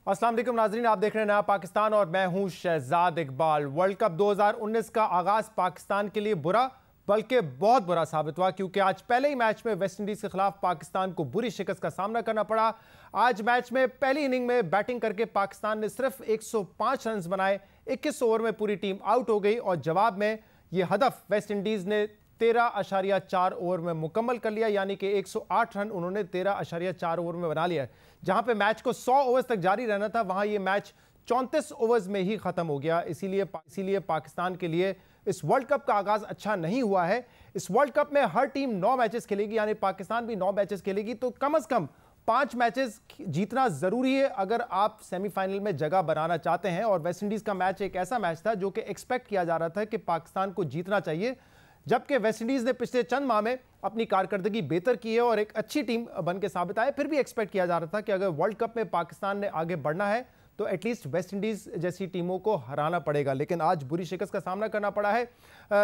अस्सलाम वालेकुम नाज़रीन, आप देख रहे हैं नया पाकिस्तान और मैं हूं शहजाद इकबाल। वर्ल्ड कप 2019 का आगाज़ पाकिस्तान के लिए बुरा बल्कि बहुत बुरा साबित हुआ, क्योंकि आज पहले ही मैच में वेस्ट इंडीज़ के खिलाफ पाकिस्तान को बुरी शिकस्त का सामना करना पड़ा। आज मैच में पहली इनिंग में बैटिंग करके पाकिस्तान ने सिर्फ 105 रन बनाए, 21 ओवर में पूरी टीम आउट हो गई और जवाब में यह हदफ वेस्ट इंडीज़ ने 13.4 ओवर में मुकम्मल कर लिया, यानी कि 108 रन उन्होंने 13.4 ओवर में बना लिया। जहां पे मैच को 100 ओवर्स तक जारी रहना था, वहां ये मैच 34 ओवर्स में ही खत्म हो गया। इसीलिए पाकिस्तान के लिए इस वर्ल्ड कप का आगाज अच्छा नहीं हुआ है। इस वर्ल्ड कप में हर टीम 9 मैचेस खेलेगी, यानी पाकिस्तान भी 9 मैचेस खेलेगी, तो कम से कम 5 मैचेस जीतना जरूरी है अगर आप सेमीफाइनल में जगह बनाना चाहते हैं। और वेस्ट इंडीज का मैच एक ऐसा मैच था जो कि एक्सपेक्ट किया जा रहा था कि पाकिस्तान को जीतना चाहिए, जबकि वेस्ट इंडीज ने पिछले चंद माह में अपनी कारकर्दगी बेहतर की है और एक अच्छी टीम बन के साबित आए। फिर भी एक्सपेक्ट किया जा रहा था कि अगर वर्ल्ड कप में पाकिस्तान ने आगे बढ़ना है तो एटलीस्ट वेस्ट इंडीज जैसी टीमों को हराना पड़ेगा, लेकिन आज बुरी शिकस्त का सामना करना पड़ा है।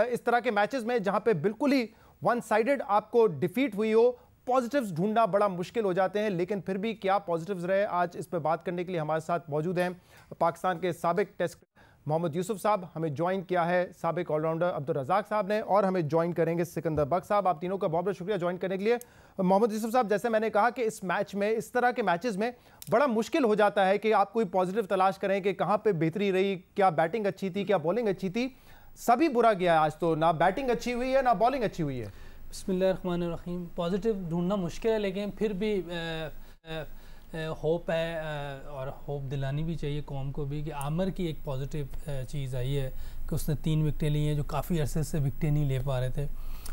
इस तरह के मैचेस में जहां पे बिल्कुल ही वन साइडेड आपको डिफीट हुई हो, पॉजिटिव्स ढूंढना बड़ा मुश्किल हो जाते हैं। लेकिन फिर भी क्या पॉजिटिव्स रहे, आज इस पर बात करने के लिए हमारे साथ मौजूद हैं पाकिस्तान के साबिक टेस्ट मोहम्मद यूसुफ साहब, हमें ज्वाइन किया है साबिक ऑलराउंडर अब्दुल रज़ाक साहब ने, और हमें ज्वाइन करेंगे सिकंदर बख्श साहब। आप तीनों का बहुत बहुत शुक्रिया ज्वाइन करने के लिए। मोहम्मद यूसुफ साहब, जैसे मैंने कहा कि इस मैच में, इस तरह के मैचेस में बड़ा मुश्किल हो जाता है कि आप कोई पॉजिटिव तलाश करें कि कहाँ पे बेहतरी रही, क्या बैटिंग अच्छी थी, क्या बॉलिंग अच्छी थी। सभी बुरा गया आज, तो ना बैटिंग अच्छी हुई है ना बॉलिंग अच्छी हुई है। बिस्मिल्लाहिर्रहमानिर्रहीम। पॉजिटिव ढूंढना मुश्किल है, लेकिन फिर भी होप है और होप दिलानी भी चाहिए कौम को भी कि आमिर की एक पॉजिटिव चीज़ आई है कि उसने 3 विकेटें ली हैं, जो काफ़ी अरसे से विकेटें नहीं ले पा रहे थे,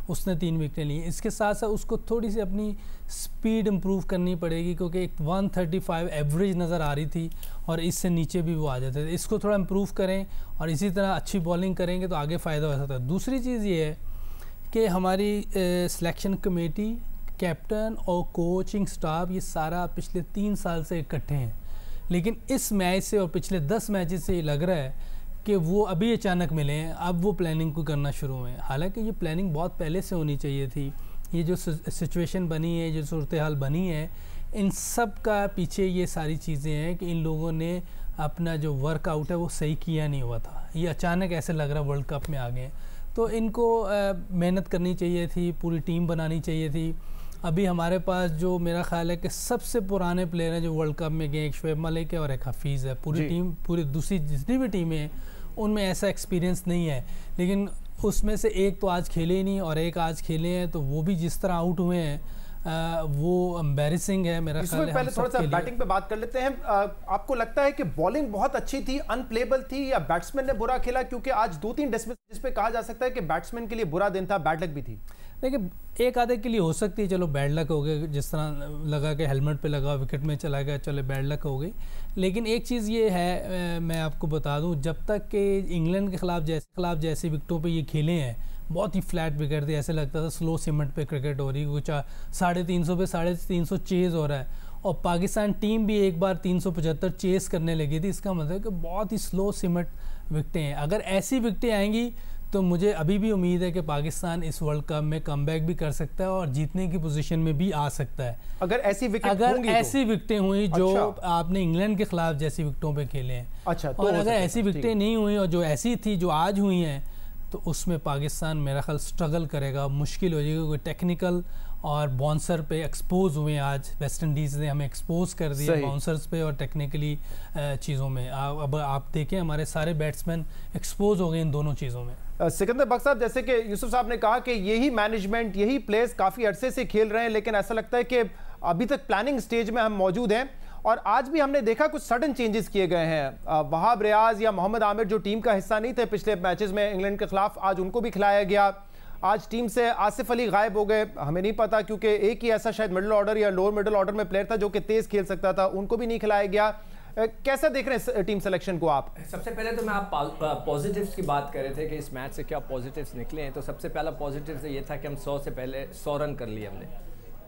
उसने 3 विकेटें ली हैं। इसके साथ साथ उसको थोड़ी सी अपनी स्पीड इम्प्रूव करनी पड़ेगी, क्योंकि एक 135 एवरेज नज़र आ रही थी और इससे नीचे भी वो आ जाते थे। इसको थोड़ा इम्प्रूव करें और इसी तरह अच्छी बॉलिंग करेंगे तो आगे फ़ायदा हो सकता है। दूसरी चीज़ ये है कि हमारी सिलेक्शन कमेटी, कैप्टन और कोचिंग स्टाफ, ये सारा पिछले 3 साल से इकट्ठे हैं, लेकिन इस मैच से और पिछले 10 मैचेस से लग रहा है कि वो अभी अचानक मिले हैं, अब वो प्लानिंग को करना शुरू हुए हैं। हालांकि ये प्लानिंग बहुत पहले से होनी चाहिए थी। ये जो सिचुएशन बनी है, जो सूरत हाल बनी है, इन सब का पीछे ये सारी चीज़ें हैं कि इन लोगों ने अपना जो वर्कआउट है वो सही किया नहीं हुआ था। ये अचानक ऐसे लग रहा वर्ल्ड कप में आ गए, तो इनको मेहनत करनी चाहिए थी, पूरी टीम बनानी चाहिए थी। अभी हमारे पास जो मेरा ख्याल है कि सबसे पुराने प्लेयर हैं जो वर्ल्ड कप में गए, एक शोएब मलिक है और एक हफीज़ है। पूरी टीम, पूरी दूसरी जितनी भी टीमें हैं उनमें ऐसा एक्सपीरियंस नहीं है, लेकिन उसमें से एक तो आज खेले ही नहीं और एक आज खेले हैं, तो वो भी जिस तरह आउट हुए हैं वो एम्बैरेसिंग है मेरा ख्याल है। पहले थोड़ा सा बैटिंग पे बात कर लेते हैं। आपको लगता है कि बॉलिंग बहुत अच्छी थी, अनप्लेबल थी, या बैट्समैन ने बुरा खेला? क्योंकि आज 2-3 जिस पे कहा जा सकता है कि बैट्समैन के लिए बुरा दिन था, बैड लक भी थी। देखिए, एक आधे के लिए हो सकती है, चलो बैड लक हो गया, जिस तरह लगा कि हेलमेट पे लगा विकेट में चला गया, चलो बैड लक हो गई। लेकिन एक चीज़ ये है, मैं आपको बता दूं, जब तक कि इंग्लैंड के खिलाफ जैसे विकेटों पे ये खेले हैं, बहुत ही फ्लैट विकेट थे, ऐसे लगता था स्लो सीमेंट पे क्रिकेट हो रही, कुछ 350 पे 350 चेज़ हो रहा है, और पाकिस्तान टीम भी एक बार 375 चेज़ करने लगी थी। इसका मतलब कि बहुत ही स्लो सीमेंट विकेटें हैं। अगर ऐसी विकेटें आएंगी तो मुझे अभी भी उम्मीद है कि पाकिस्तान इस वर्ल्ड कप में कमबैक भी कर सकता है और जीतने की पोजीशन में भी आ सकता है, अगर ऐसी विकेटें हुई जो आपने इंग्लैंड के खिलाफ जैसी विकेटों पे खेले हैं। अच्छा, और अगर ऐसी विकेटें नहीं हुई और जो ऐसी थी जो आज हुई हैं, तो उसमें पाकिस्तान मेरा ख्याल स्ट्रगल करेगा, मुश्किल हो जाएगी। कोई टेक्निकल और बाउंसर पे एक्सपोज हुए हैं, आज वेस्ट इंडीज़ ने हमें एक्सपोज कर दिया बाउंसर्स पे और टेक्निकली चीज़ों में। अब आप देखें हमारे सारे बैट्समैन एक्सपोज हो गए इन दोनों चीज़ों में। सिकंदर बख्श साहब, जैसे कि यूसुफ साहब ने कहा कि यही मैनेजमेंट, यही प्लेयर्स काफ़ी अरसे से खेल रहे हैं, लेकिन ऐसा लगता है कि अभी तक प्लानिंग स्टेज में हम मौजूद हैं। और आज भी हमने देखा कुछ सडन चेंजेस किए गए हैं। वहाब रियाज या मोहम्मद आमिर जो टीम का हिस्सा नहीं थे पिछले मैचेस में इंग्लैंड के खिलाफ, आज उनको भी खिलाया गया। आज टीम से आसिफ अली गायब हो गए, हमें नहीं पता, क्योंकि एक ही ऐसा शायद मिडिल ऑर्डर या लोअर मिडिल ऑर्डर में प्लेयर था जो कि तेज खेल सकता था, उनको भी नहीं खिलाया गया। कैसा देख रहे हैं टीम सिलेक्शन को आप? सबसे पहले तो मैं आप पॉजिटिव्स की बात कर रहे थे कि इस मैच से क्या पॉजिटिव्स निकले हैं, तो सबसे पहला पॉजिटिव ये था कि हम 100 से पहले 100 रन कर लिए हमने।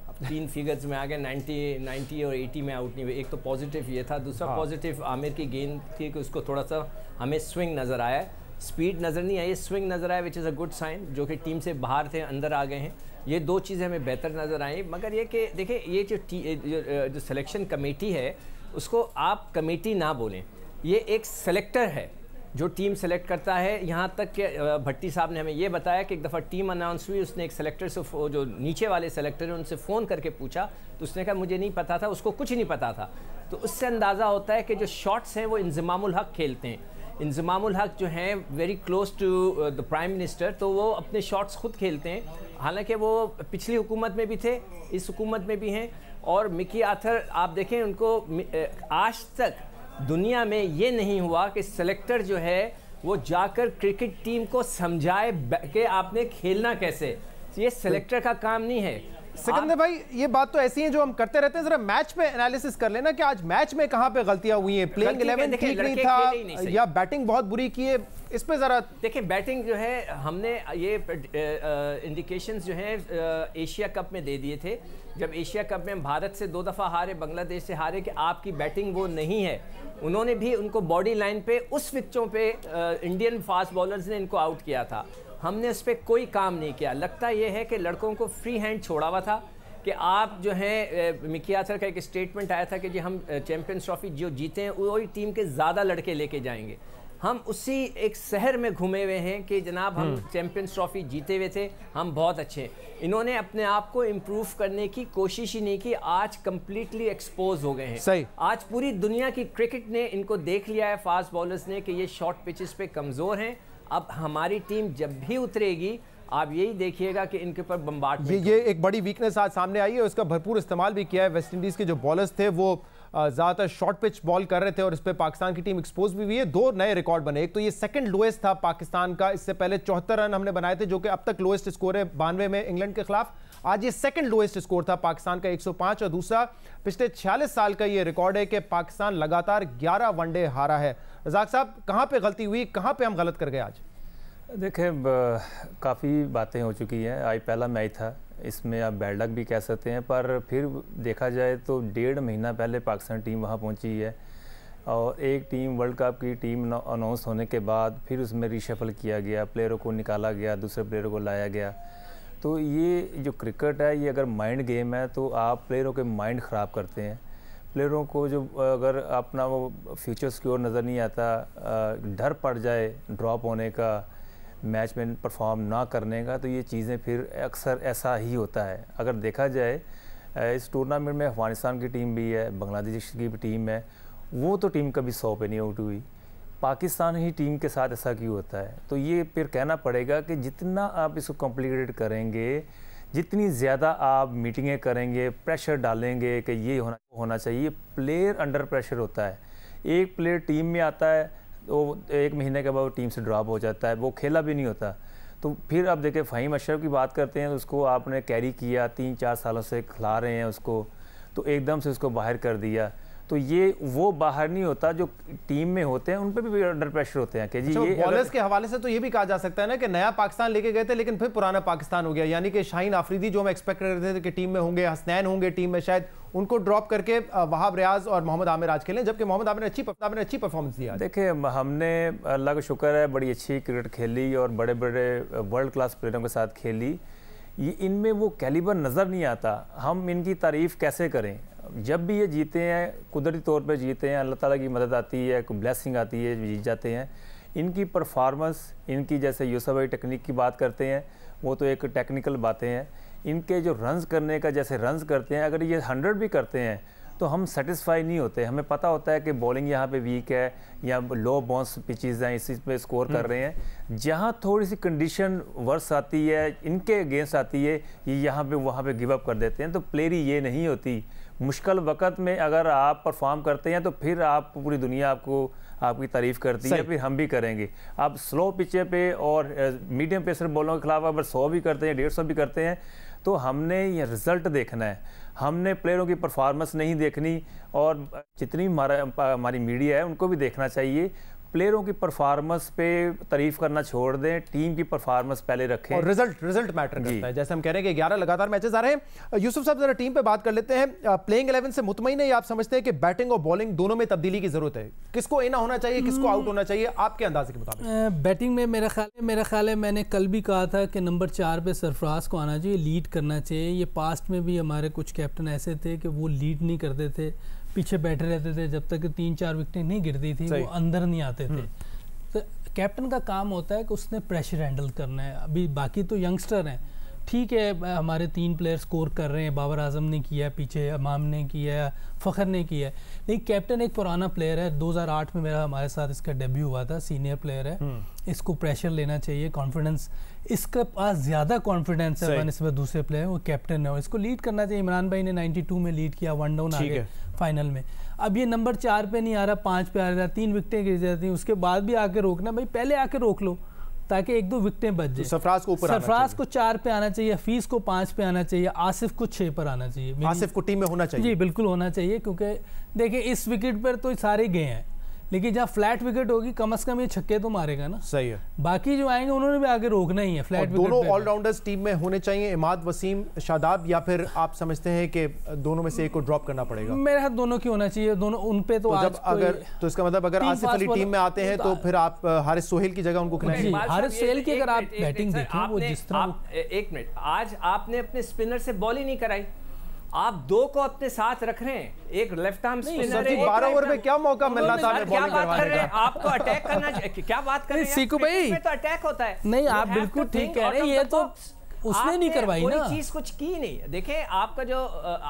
अब 3 फिगर्स में आ गए, 90 और 80 में आउट नहीं हुए। एक तो पॉजिटिव ये था। दूसरा पॉजिटिव आमिर की गेंद थी कि उसको थोड़ा सा हमें स्विंग नज़र आया, स्पीड नज़र नहीं आई, स्विंग नज़र आया, which is a good sign. जो कि टीम से बाहर थे, अंदर आ गए हैं, ये 2 चीज़ें हमें बेहतर नज़र आई। मगर ये कि देखिए, ये जो सिलेक्शन कमेटी है, उसको आप कमेटी ना बोलें, ये एक सेलेक्टर है जो टीम सेलेक्ट करता है। यहाँ तक कि भट्टी साहब ने हमें ये बताया कि एक दफ़ा टीम अनाउंस हुई, उसने एक सेलेक्टर से जो नीचे वाले सेलेक्टर हैं उनसे फ़ोन करके पूछा, तो उसने कहा मुझे नहीं पता था, उसको कुछ नहीं पता था। तो उससे अंदाज़ा होता है कि जो शॉट्स हैं वो इंज़मामुल हक खेलते हैं। इंज़मामुल हक जो हैं very close to the prime minister, तो वो अपने शॉट्स खुद खेलते हैं। हालांकि वो पिछली हुकूमत में भी थे, इस हुकूमत में भी हैं। और मिकी आर्थर आप देखें, उनको आज तक दुनिया में ये नहीं हुआ कि सेलेक्टर जो है वो जाकर क्रिकेट टीम को समझाए कि आपने खेलना कैसे। ये सेलेक्टर का काम नहीं है। सिकंदर भाई, ये बात तो ऐसी है जो हम करते रहते हैं, जरा मैच में एनालिसिस कर लेना कि आज मैच में कहां पे गलतियां हुई हैं। प्लेइंग 11 ठीक नहीं था या बैटिंग बहुत बुरी की है, इस पे जरा देखिए। बैटिंग जो है हमने ये इंडिकेशंस जो हैं एशिया कप में दे दिए थे, जब एशिया कप में भारत से 2 दफ़ा हारे, बांग्लादेश से हारे, कि आपकी बैटिंग वो नहीं है। उन्होंने भी उनको बॉडी लाइन पे उस पिचों पे इंडियन फास्ट बॉलर्स ने इनको आउट किया था, हमने उस पर कोई काम नहीं किया। लगता ये है कि लड़कों को फ्री हैंड छोड़ा हुआ था कि आप जो है, मिकी आर्थर का एक स्टेटमेंट आया था कि जी हम चैंपियंस ट्रॉफी जो जीते हैं वही टीम के ज़्यादा लड़के लेके जाएंगे। हम उसी एक शहर में घूमे हुए हैं कि जनाब हम चैंपियंस ट्रॉफी जीते हुए थे, हम बहुत अच्छे हैं। इन्होंने अपने आप को इम्प्रूव करने की कोशिश ही नहीं की, आज कंप्लीटली एक्सपोज हो गए हैं। सही। आज पूरी दुनिया की क्रिकेट ने इनको देख लिया है, फास्ट बॉलर्स ने, कि ये शॉर्ट पिचेस पे कमज़ोर हैं। अब हमारी टीम जब भी उतरेगी आप यही देखिएगा कि इनके ऊपर बम्बार्डमेंट। ये एक बड़ी वीकनेस आज सामने आई है, उसका भरपूर इस्तेमाल भी किया है। वेस्ट इंडीज़ के जो बॉलर्स थे वो ज़्यादातर शॉर्ट पिच बॉल कर रहे थे और इस पर पाकिस्तान की टीम एक्सपोज भी हुई है। 2 नए रिकॉर्ड बने, एक तो ये सेकंड लोएस्ट था पाकिस्तान का, इससे पहले 74 रन हमने बनाए थे जो कि अब तक लोएस्ट स्कोर है 92 में इंग्लैंड के खिलाफ। आज ये सेकंड लोएस्ट स्कोर था पाकिस्तान का 105, और दूसरा पिछले 46 साल का ये रिकॉर्ड है कि पाकिस्तान लगातार 11 वनडे हारा है। रज़ाक साहब, कहाँ पे गलती हुई, कहाँ पे हम गलत कर गए आज? देखिए, काफ़ी बातें हो चुकी हैं। आज पहला मैच था, इसमें आप बैड लक भी कह सकते हैं, पर फिर देखा जाए तो 1.5 महीना पहले पाकिस्तान टीम वहाँ पहुँची है, और एक टीम वर्ल्ड कप की टीम अनाउंस होने के बाद फिर उसमें रीशफल किया गया, प्लेयरों को निकाला गया, दूसरे प्लेयरों को लाया गया। तो ये जो क्रिकेट है, ये अगर माइंड गेम है तो आप प्लेयरों के माइंड ख़राब करते हैं। प्लेयरों को जो अगर अपना वो फ्यूचर सिक्योर नज़र नहीं आता, डर पड़ जाए ड्रॉप होने का, मैच में परफॉर्म ना करने का, तो ये चीज़ें फिर अक्सर ऐसा ही होता है। अगर देखा जाए इस टूर्नामेंट में अफ़गानिस्तान की टीम भी है, बांग्लादेश की भी टीम है, वो तो टीम कभी 100 पे नहीं आउट हुई। पाकिस्तान ही टीम के साथ ऐसा क्यों होता है? तो ये फिर कहना पड़ेगा कि जितना आप इसको कॉम्प्लिकेटेड करेंगे, जितनी ज़्यादा आप मीटिंगें करेंगे, प्रेशर डालेंगे कि ये होना चाहिए, प्लेयर अंडर प्रेशर होता है। एक प्लेयर टीम में आता है तो 1 महीने के बाद वो टीम से ड्रॉप हो जाता है, वो खेला भी नहीं होता। तो फिर आप देखें, फ़हीम अशरफ की बात करते हैं, उसको आपने कैरी किया, 3-4 सालों से खिला रहे हैं उसको, तो एकदम से उसको बाहर कर दिया। तो ये वो बाहर नहीं होता, जो टीम में होते हैं उन पर भी अंडर प्रेशर होते हैं कि जी ये बॉलर्स के हवाले से तो ये भी कहा जा सकता है ना कि नया पाकिस्तान लेके गए थे लेकिन फिर पुराना पाकिस्तान हो गया। यानी कि शाहीन आफरीदी जो हम एक्सपेक्ट कर रहे थे कि टीम में होंगे, हसनैन होंगे टीम में, शायद उनको ड्रॉप करके वहाब रियाज और मोहम्मद आमिर आज खेलें, जबकि मोहम्मद आमिर ने अच्छी परफॉर्मेंस दी। देखिए, हमने अल्लाह का शुक्र है बड़ी अच्छी क्रिकेट खेली और बड़े बड़े वर्ल्ड क्लास प्लेयरों के साथ खेली। ये इनमें वो कैलिबर नज़र नहीं आता। हम इनकी तारीफ़ कैसे करें? जब भी ये जीते हैं कुदरती तौर पे जीते हैं, अल्लाह ताला की मदद आती है, कोई ब्लेसिंग आती है, जीत जाते हैं। इनकी परफॉर्मेंस, इनकी जैसे यूसुफ भाई टेक्निक की बात करते हैं, वो तो एक टेक्निकल बातें हैं। इनके जो रन्स करने का, जैसे रन्स करते हैं, अगर ये 100 भी करते हैं तो हम सेटिस्फाई नहीं होते। हमें पता होता है कि बॉलिंग यहाँ पे वीक है या लो बाउंस पिचेस हैं, इसी पे स्कोर कर रहे हैं। जहाँ थोड़ी सी कंडीशन वर्स आती है, इनके अगेंस्ट आती है, ये यहाँ पे वहाँ पे गिव अप कर देते हैं। तो प्लेयरी ये नहीं होती। मुश्किल वक़्त में अगर आप परफॉर्म करते हैं तो फिर आप पूरी दुनिया आपकी तारीफ़ करती है, फिर हम भी करेंगे। आप स्लो पिचे पे और मीडियम पेसर बॉलों के खिलाफ अगर 100 भी करते हैं, 150 भी करते हैं, तो हमने ये रिज़ल्ट देखना है, हमने प्लेयरों की परफॉर्मेंस नहीं देखनी। और जितनी हमारी मीडिया है उनको भी देखना चाहिए, प्लेयरों की परफॉर्मेंस पे तारीफ करना छोड़ दें, टीम की परफॉर्मेंस पहले रखें और रिजल्ट मैटर करता है। जैसे हम कह रहे हैं कि 11 लगातार मैचेस आ रहे हैं। यूसुफ साहब, जरा टीम पे बात कर लेते हैं। प्लेइंग 11 से मुतमईन है या आप समझते हैं कि बैटिंग और बॉलिंग दोनों में तब्दीली की जरूरत है? किसको इन होना चाहिए, किसको आउट होना चाहिए आपके अंदाजे के मुताबिक? बैटिंग में मेरा ख्याल है मैंने कल भी कहा था कि नंबर 4 पे सरफराज को आना चाहिए, लीड करना चाहिए। ये पास्ट में भी हमारे कुछ कैप्टन ऐसे थे कि वो लीड नहीं करते थे, पीछे बैठे रहते थे जब तक 3-4 विकेटें नहीं गिरती थी, वो अंदर नहीं आते थे। तो कैप्टन का काम होता है कि उसने प्रेशर हैंडल करना है। अभी बाकी तो यंगस्टर हैं, ठीक है, हमारे 3 प्लेयर स्कोर कर रहे हैं, बाबर आजम ने किया, पीछे इमाम ने किया, फ़खर ने किया, लेकिन कैप्टन एक पुराना प्लेयर है। 2008 में मेरा हमारे साथ इसका डेब्यू हुआ था, सीनियर प्लेयर है, इसको प्रेशर लेना चाहिए, कॉन्फिडेंस, इसके पास ज़्यादा कॉन्फिडेंस है बनस्बत दूसरे प्लेयर, वो कैप्टन है और इसको लीड करना चाहिए। इमरान भाई ने 92 में लीड किया, 1 डाउन आ गए फाइनल में। अब ये नंबर 4 पे नहीं आ रहा, 5 पे आ रहा, 3 विकेटें गिर जाती हैं, उसके बाद भी आके रोकना, भाई पहले आके रोक लो ताकि 1-2 विकेटें बच जाए। सरफराज को ऊपर सरफराज को 4 पे आना चाहिए, हफीज को 5 पे आना चाहिए, आसिफ को 6 पर आना चाहिए। आसिफ को टीम में होना चाहिए, जी बिल्कुल होना चाहिए, क्योंकि देखिए इस विकेट पर तो सारे गए हैं, लेकिन जहाँ फ्लैट विकेट होगी कम से कम ये छक्के तो मारेगा ना। सही है, बाकी जो आएंगे उन्होंने भी आगे रोकना ही है फ्लैट विकेट। दोनों ऑलराउंडर्स टीम में होने चाहिए, इमाद, वसीम, शादाब, या फिर आप समझते हैं कि दोनों में से एक को ड्रॉप करना पड़ेगा? मेरे हाथ दोनों की होना चाहिए, दोनों उन पे तो जब अगर तो इसका मतलब अगर आसिफ अली टीम में आते हैं तो फिर आप हारिस सोहेल की जगह उनको खिलाएंगे? हारिस सोहेल की अगर आप बैटिंग देखें वो जिस तरह, एक मिनट, आज आपने अपने स्पिनर से बॉल ही नहीं कराई, आप 2 को अपने साथ रख रहे हैं, एक लेफ्ट आर्म स्पिनर है, 12 ओवर में क्या मौका मिलना था हमें बॉलिंग करवाने का? आपको अटैक करना, क्या बात कर रहे हैं सीकू भाई? तो अटैक होता है। नहीं, आप बिल्कुल ठीक कह रहे हैं, ये तो उसने नहीं करवाई ना, कोई चीज कुछ की नहीं। देखें आपका जो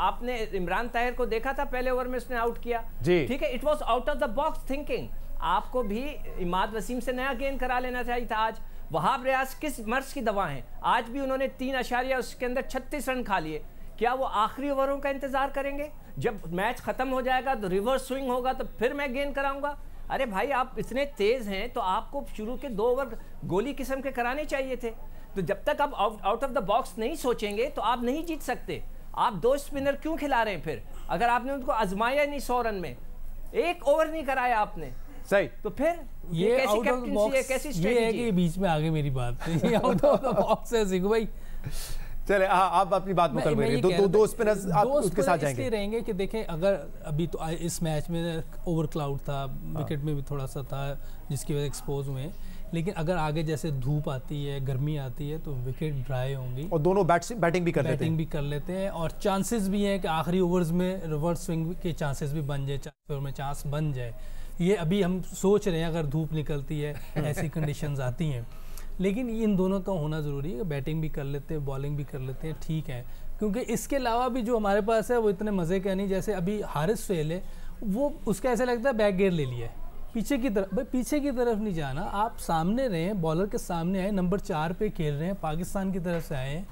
आपने इमरान ताहिर को देखा था पहले ओवर में उसने आउट किया, ठीक है, it was out of the box thinking. आपको भी इमाद वसीम से नया गेंद करा लेना चाहिए था आज। वहाब रियाज किस मर्ज की दवा है, आज भी उन्होंने 3 अशारिया उसके अंदर 36 रन खा लिए। क्या वो आखिरी ओवरों का इंतजार करेंगे? जब मैच खत्म हो जाएगा तो रिवर्स स्विंग होगा तो फिर मैं गेंद कराऊंगा? अरे भाई आप इतने तेज हैं तो आपको शुरू के 2 ओवर गोली किस्म के कराने चाहिए थे। तो जब तक आप आउट ऑफ द बॉक्स नहीं सोचेंगे तो आप नहीं जीत सकते। आप 2 स्पिनर क्यों खिला रहे हैं फिर? अगर आपने उनको आजमाया नहीं 100 रन में, 1 ओवर नहीं कराया आपने, सही, तो फिर ये कैसी कैप्टनसी है, कैसी स्ट्रेटजी है? ये है कि बीच में आगे मेरी बात ये आउट ऑफ द बॉक्स है सीकू भाई। चले आप अपनी बात मुकम्मल करिए। दो स्पिनर्स आप उसके साथ जाएंगे। इसलिए रहेंगे कि देखें अगर अभी तो इस मैच में ओवर क्लाउड था, विकेट में भी थोड़ा सा था जिसकी वजह से एक्सपोज हुए, लेकिन अगर आगे जैसे धूप आती है, गर्मी आती है तो विकेट ड्राई होंगी और दोनों बैटिंग भी कर लेते हैं और चांसेस भी हैं कि आखिरी ओवर्स में रिवर्स स्विंग के चांसेस भी बन जाए, 4 ओवर में चांस बन जाए। ये अभी हम सोच रहे हैं अगर धूप निकलती है ऐसी कंडीशंस आती हैं, लेकिन इन दोनों का होना ज़रूरी है। बैटिंग भी कर लेते हैं, बॉलिंग भी कर लेते हैं, ठीक है, क्योंकि इसके अलावा भी जो हमारे पास है वो इतने मज़े का नहीं। जैसे अभी हारिस सोहेल है, वो उसका ऐसा लगता है बैक गेयर ले लिया है पीछे की तरफ। भाई पीछे की तरफ नहीं जाना, आप सामने रहें, बॉलर के सामने आए, नंबर 4 पे खेल रहे हैं, पाकिस्तान की तरफ से आए हैं।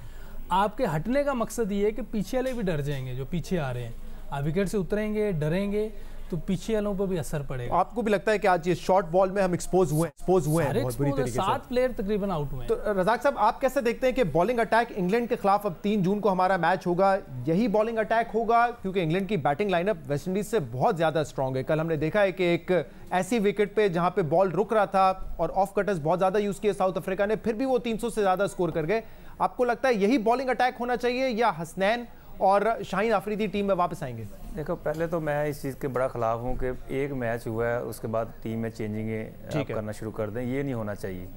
आपके हटने का मकसद ये है कि पीछे वाले भी डर जाएंगे जो पीछे आ रहे हैं। आप विकेट से उतरेंगे, डरेंगे तो पीछे वालों पर भी असर पड़ेगा। आपको भी लगता है कि आज ये शॉर्ट बॉल में हम एक्सपोज हुए हैं बहुत बुरी तरीके से? 7 प्लेयर तकरीबन आउट हुए हैं। तो रज़ाक साहब आप कैसे देखते हैं कि बॉलिंग अटैक इंग्लैंड के खिलाफ अब 3 जून को हमारा मैच होगा, यही बॉलिंग अटैक होगा? क्योंकि इंग्लैंड की बैटिंग लाइनअप वेस्टइंडीज से बहुत ज्यादा स्ट्रांग है। कल हमने देखा है कि एक ऐसी विकेट पे जहां पे बॉल रुक रहा था और ऑफ कटर्स बहुत ज्यादा यूज किए साउथ अफ्रीका ने, फिर भी वो 300 से ज्यादा स्कोर कर गए। आपको लगता है यही बॉलिंग अटैक होना चाहिए या हसनैन और शाहीन आफरीदी टीम में वापस आएंगे? देखो पहले तो मैं इस चीज़ के बड़ा ख़िलाफ़ हूँ कि एक मैच हुआ है उसके बाद टीम में चेंजिंगें करना शुरू कर दें, ये नहीं होना चाहिए।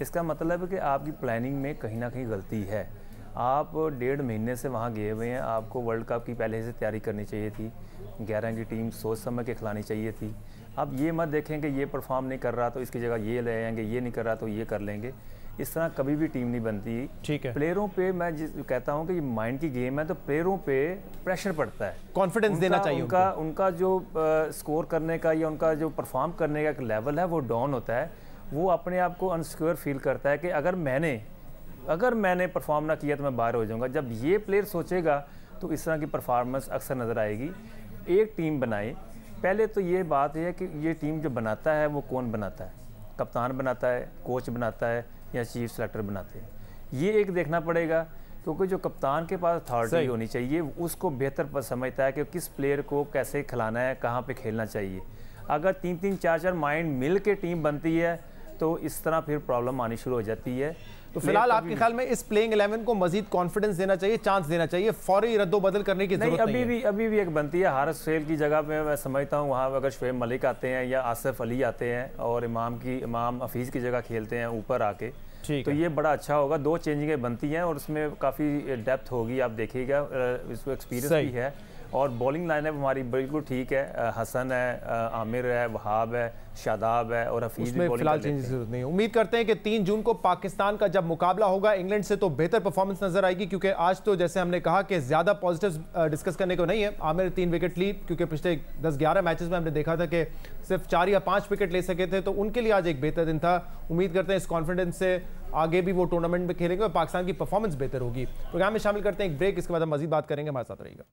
इसका मतलब है कि आपकी प्लानिंग में कहीं ना कहीं गलती है। आप 1.5 महीने से वहाँ गए हुए हैं, आपको वर्ल्ड कप की पहले से तैयारी करनी चाहिए थी, 11 की टीम सोच समझ के खिलानी चाहिए थी। अब ये मत देखें कि ये परफॉर्म नहीं कर रहा तो इसकी जगह ये ले आएंगे, ये नहीं कर रहा तो ये कर लेंगे। इस तरह कभी भी टीम नहीं बनती। ठीक है, प्लेयरों पे मैं कहता हूँ कि ये माइंड की गेम है, तो प्लेयरों पे प्रेशर पड़ता है, कॉन्फिडेंस देना चाहिए। उनका जो स्कोर करने का या उनका जो परफॉर्म करने का एक लेवल है वो डाउन होता है। वो अपने आप को अनसिक्योर फील करता है कि अगर मैंने परफॉर्म ना किया तो मैं बाहर हो जाऊँगा। जब ये प्लेयर सोचेगा तो इस तरह की परफॉर्मेंस अक्सर नज़र आएगी। एक टीम बनाए, पहले तो ये बात है कि ये टीम जो बनाता है वो कौन बनाता है? कप्तान बनाता है, कोच बनाता है या चीफ सेलेक्टर बनाते हैं? ये एक देखना पड़ेगा, क्योंकि जो कप्तान के पास अथॉरिटी होनी चाहिए उसको बेहतर समझता है कि किस प्लेयर को कैसे खिलाना है, कहाँ पे खेलना चाहिए। अगर 3-3, 4-4 माइंड मिल के टीम बनती है तो इस तरह फिर प्रॉब्लम आनी शुरू हो जाती है। तो फिलहाल आपके ख्याल में इस प्लेइंग 11 को मजीद कॉन्फिडेंस देना चाहिए, चांस देना चाहिए, फौरी रद्दोबदल करने की जरूरत नहीं है? अभी भी एक बनती है। हारिस सोहेल की जगह पे मैं समझता हूँ वहाँ अगर शोएब मलिक आते हैं या आसिफ अली आते हैं और इमाम हफीज़ की जगह खेलते हैं ऊपर आके, तो ये बड़ा अच्छा होगा। 2 चेंजिंगें बनती हैं और उसमें काफ़ी डेप्थ होगी, आप देखिएगा, इसको एक्सपीरियंस भी है और बॉलिंग लाइनअप हमारी बिल्कुल ठीक है, हसन है, आमिर है, वहाब है, शादाब है और हफीज भी फिलहाल चेंज की जरूरत नहीं है। उम्मीद करते हैं कि 3 जून को पाकिस्तान का जब मुकाबला होगा इंग्लैंड से तो बेहतर परफॉर्मेंस नजर आएगी, क्योंकि आज तो जैसे हमने कहा कि ज्यादा पॉजिटिव डिस्कस करने को नहीं है। आमिर 3 विकेट ली, क्योंकि पिछले 10-11 मैचेस में हमने देखा था कि सिर्फ 4 या 5 विकेट ले सके थे, तो उनके लिए आज एक बेहतर दिन था। उम्मीद करते हैं इस कॉन्फिडेंस से आगे भी वो टूर्नामेंट में खेलेंगे और पाकिस्तान की परफॉर्मेंस बेहतर होगी। प्रोग्राम में शामिल करते हैं एक ब्रेक, इसके बाद हम मजीद बात करेंगे। हमारे साथ रहिएगा।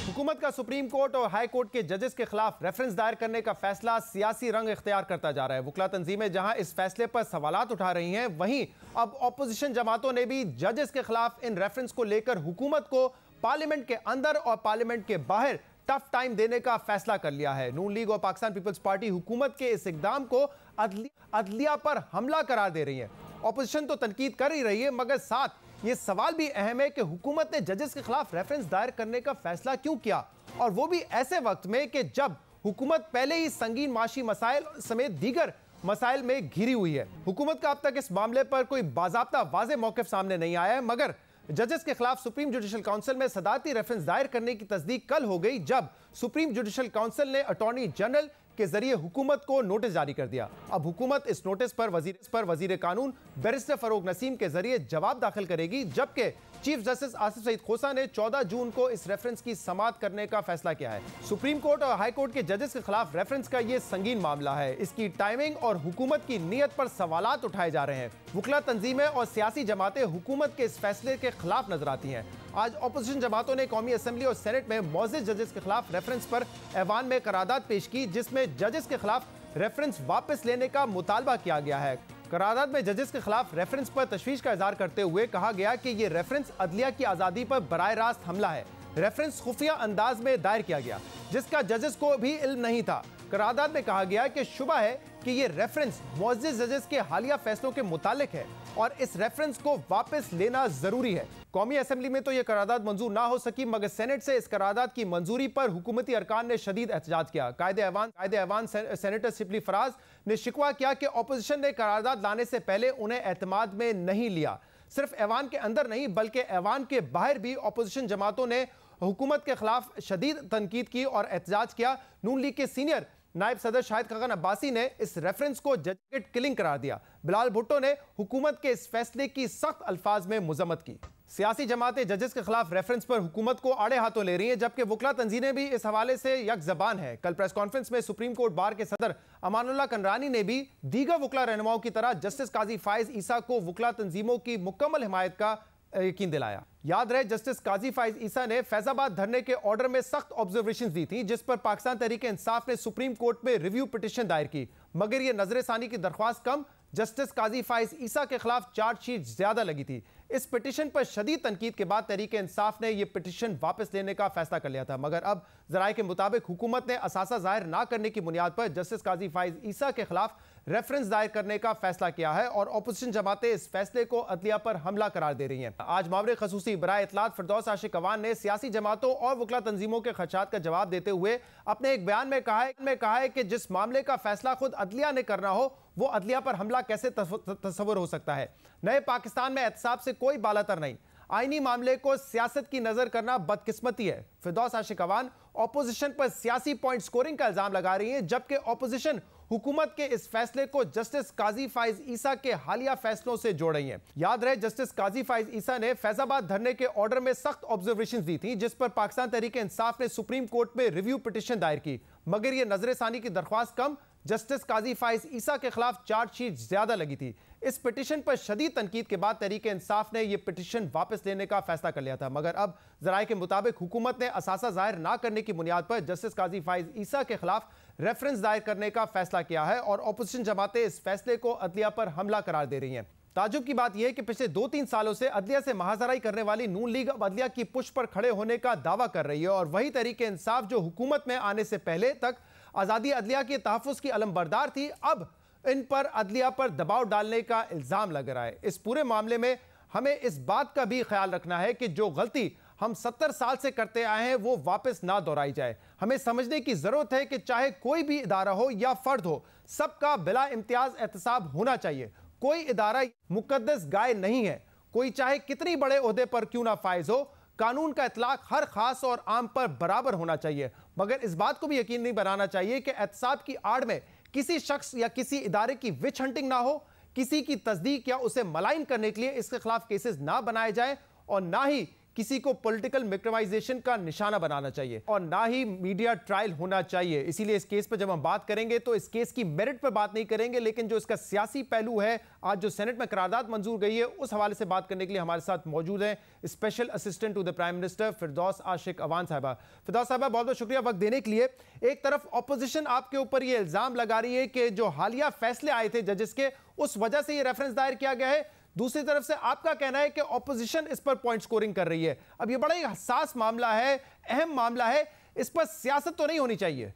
हुकूमत का सुप्रीम कोर्ट और हाई कोर्ट के जजेस के खिलाफ रेफरेंस दायर करने का फैसला सियासी रंग इख्तियार करता जा रहा है। वकला तंजीमें जहां इस फैसले पर सवालात उठा रही हैं, वहीं अब ऑपोजिशन जमातों ने भी जजेस के खिलाफ इन रेफरेंस को लेकर हुकूमत को पार्लियामेंट के अंदर और पार्लियामेंट के बाहर टफ टाइम देने का फैसला कर लिया है। नून लीग और पाकिस्तान पीपल्स पार्टी हुकूमत के इस इकदाम को अदलिया पर हमला करार दे रही है। ऑपोजिशन तो तनकीद कर ही रही है, मगर साथ ये सवाल भी अहम है कि हुकूमत ने जजेस के खिलाफ रेफरेंस दायर करने का फैसला क्यों किया, और वो भी ऐसे वक्त में कि जब हुकूमत पहले ही संगीन माशी मसाइल समेत दीगर मसाइल में घिरी हुई है। हुकूमत का अब तक इस मामले पर कोई बाज़ाब्ता वाज़ेह मौक़िफ़ सामने नहीं आया है, मगर जजेस के खिलाफ सुप्रीम जुडिशल काउंसिल में सदारती रेफरेंस दायर करने की तस्दीक कल हो गई, जब सुप्रीम जुडिशल काउंसिल ने अटॉर्नी जनरल के जरिए हुकूमत को नोटिस जारी कर दिया। अब हुकूमत इस नोटिस पर वजीर कानून बैरिस्टर फरूक नसीम के जरिए जवाब दाखिल करेगी, जबकि चीफ जस्टिस आसिफ सईद खोसा ने 14 जून को इस रेफरेंस की समाअत करने का फैसला किया है। सुप्रीम कोर्ट और हाई कोर्ट के जजेस के खिलाफ रेफरेंस का यह संगीन मामला है। इसकी टाइमिंग और हुकूमत की नीयत पर सवालात उठाए जा रहे हैं। वकला तंजीमें और सियासी जमातें हुकूमत के इस फैसले के खिलाफ नजर आती हैं। आज ऑपोजिशन जमातों ने कौमी असेंबली और सेनेट में मौजूद जजेस के खिलाफ रेफरेंस पर ऐवान में करारदाद पेश की, जिसमें जजेस के खिलाफ रेफरेंस वापस लेने का मुतालबा किया गया है। करारदाद में जजेस के खिलाफ रेफरेंस पर तशवीश का इजहार करते हुए कहा गया कि यह रेफरेंस अदलिया की आज़ादी पर बराह रास्त हमला है। रेफरेंस खुफिया अंदाज में दायर किया गया, जिसका जजेस को भी इल्म नहीं था। करारदाद में कहा गया कि शुबा है कि यह रेफरेंस मौजूद जजेस के हालिया फैसलों के मुतालिक है और इस रेफरेंस को वापस लेना जरूरी है। कौमी असेंबली में तो यह करारदाद मंजूर ना हो सकी, मगर सेनेट से इस करारदाद की मंजूरी पर हुकूमती अरकान ने शदीद एहतजाज किया। कायदे-ए-ऐवान सेनेटर सिपली फराज ने शिकवा किया कि ऑपोजिशन ने करारदाद लाने से पहले उन्हें एतमाद में नहीं लिया। सिर्फ ऐवान के अंदर नहीं बल्कि ऐवान के बाहर भी ऑपोजिशन जमातों ने हुकूमत के खिलाफ शदीद तनकीद की और एहतजाज किया। नून लीग के सीनियर नायब सदर शाहिद खान अब्बासी ने इस रेफरेंस को जजमेंट किलिंग करार दिया। बिलाल भुट्टो ने हुकूमत के इस फैसले की सख्त अल्फाज में मुजम्मत की। सियासी जमातें जजेस के खिलाफ रेफरेंस पर हुकूमत को आड़े हाथों ले रही हैं, जबकि वकला तंजीमें भी इस हवाले से यक जबान है। कल प्रेस कॉन्फ्रेंस में सुप्रीम कोर्ट बार के सदर अमानुल्लाह कनरानी ने भी दीगर वकला रहनुमाओं की तरह जस्टिस काजी फाइज ईसा को वकला तंजीमों की मुकम्मल हिमायत का यकीन दिलाया। याद रहे, जस्टिस काजी फाइज ईसा ने फैजाबाद धरने के ऑर्डर में सख्त ऑब्जर्वेशंस दी थी, जिस पर पाकिस्तान तहरीक इंसाफ ने सुप्रीम कोर्ट में रिव्यू पिटीशन दायर की, मगर यह नजरसानी की दरख्वास्त कम, जस्टिस काजी फाइज ईसा के खिलाफ चार्जशीट ज्यादा लगी थी। इस पिटीशन पर शदीद तनकीद के बाद तहरीक इंसाफ ने यह पिटीशन वापस लेने का फैसला कर लिया था, मगर अब जराये के मुताबिक हुकूमत ने असासा जाहिर ना करने की बुनियाद पर जस्टिस काजी फाइज ईसा के खिलाफ रेफरेंस दायर करने का फैसला किया है और ऑपोजिशन जमातें इस फैसले को अदलिया पर हमला करार दे रही हैं। आज मामले खसूसी बराए इतलात फिरदौस आशिक अवान ने सियासी जमातों और वकला तंजीमों के खदशात का जवाब देते हुए अपने एक बयान में कहा है कि जिस मामले का फैसला खुद अदलिया ने करना हो, वो अदलिया पर हमला कैसे तस्वर हो सकता है। नए पाकिस्तान में एहतसाब से कोई बालातर नहीं, आईनी मामले को सियासत की नजर करना बदकिस्मती है। फिरदौस आशिक अवान ऑपोजिशन पर सियासी पॉइंट स्कोरिंग का इल्जाम लगा रही है, जबकि ऑपोजिशन हुकूमत के इस फैसले को जस्टिस काजी फाइज ईसा के हालिया फैसलों से जोड़ रही है। याद रहे, जस्टिस काजी फाइज ईसा ने फैजाबाद धरने के ऑर्डर में सख्त ऑब्जर्वेशंस दी थी, जिस पर पाकिस्तान तहरीक इंसाफ ने सुप्रीम कोर्ट में रिव्यू पिटीशन दायर की, मगर यह नजरसानी की दरख्वास्त कम, जस्टिस काजी फाइज ईसा के खिलाफ चार्जशीट ज्यादा लगी थी। इस पिटीशन पर शदीद तनकीद के बाद तहरीक इंसाफ ने यह पिटीशन वापस लेने का फैसला कर लिया था, मगर अब जराये के मुताबिक हुकूमत ने असासा जाहिर ना करने की बुनियाद पर जस्टिस काजी फाइज ईसा के खिलाफ रेफरेंस दायर करने का फैसला किया है और ऑपोजिशन जमातें इस फैसले को अदलिया पर हमला करार दे रही हैं। ताजुब की बात यह है कि पिछले 2-3 सालों से अदलिया से महाजराई करने वाली नून लीग अब अदलिया की पुश पर खड़े होने का दावा कर रही है और वही तहरीक इंसाफ जो हुकूमत में आने से पहले तक आज़ादी अदलिया के तहफ़्फ़ुज़ की अलमबरदार थी, अब इन पर अदलिया पर दबाव डालने का इल्ज़ाम लग रहा है। इस पूरे मामले में हमें इस बात का भी ख्याल रखना है कि जो गलती हम 70 साल से करते आए हैं वो वापस ना दोहराई जाए। हमें समझने की जरूरत है कि चाहे कोई भी इदारा हो या फर्द हो, सबका बिला इम्तियाज एहतसाब होना चाहिए। कोई इदारा मुकद्दस गाय नहीं है, कोई चाहे कितनी बड़े ओहदे पर क्यों ना फाइज हो, कानून का इतलाक हर खास और आम पर बराबर होना चाहिए। मगर इस बात को भी यकीन नहीं बनाना चाहिए कि एहतसाब की आड़ में किसी शख्स या किसी इदारे की विच हंटिंग ना हो, किसी की तस्दीक या उसे मलाइन करने के लिए इसके खिलाफ केसेस ना बनाए जाएं, और ना ही किसी को पॉलिटिकल विक्टिमाइजेशन का निशाना बनाना चाहिए, और ना ही मीडिया ट्रायल होना चाहिए। इसीलिए इस केस पर जब हम बात करेंगे तो इस केस की मेरिट पर बात नहीं करेंगे, लेकिन जो इसका सियासी पहलू है, आज जो सेनेट में करारदाद मंजूर गई है, उस हवाले से बात करने के लिए हमारे साथ मौजूद हैं special assistant to the prime minister Firdous Ashiq Awan साहिबा। फिरदौस साहिबा, बहुत बहुत शुक्रिया वक्त देने के लिए। एक तरफ ऑपोजिशन आपके ऊपर ये इल्जाम लगा रही है कि जो हालिया फैसले आए थे जजेस के, उस वजह से ये रेफरेंस दायर किया गया है। दूसरी तरफ से आपका कहना है कि ऑपोजिशन इस पर पॉइंट स्कोरिंग कर रही है। अब ये बड़ा ही हसास मामला है, अहम मामला है, इस पर सियासत तो नहीं होनी चाहिए।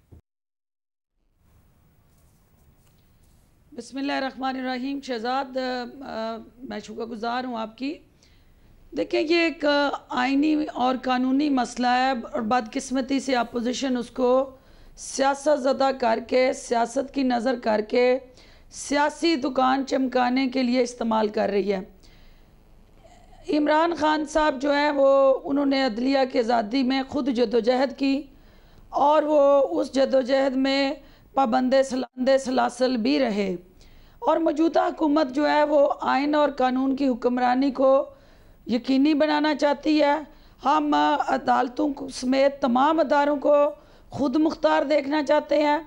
बिस्मिल्लाहिर्रहमानिर्रहीम। शहजाद, मैं शुक्रगुजार हूँ आपकी। देखिए, ये एक आईनी और कानूनी मसला है और बदकिस्मती से अपोजिशन उसको सियासत ज़दा करके, सियासत की नज़र करके सियासी दुकान चमकाने के लिए इस्तेमाल कर रही है। इमरान खान साहब जो है वो उन्होंने अदलिया की आज़ादी में ख़ुद जदोजहद की और वो उस जदोजहद में पाबंदे सलासल भी रहे, और मौजूदा हुकूमत जो है वो आइन और कानून की हुक्मरानी को यकीनी बनाना चाहती है। हम अदालतों समेत तमाम अदारों को खुद मुख्तार देखना चाहते हैं,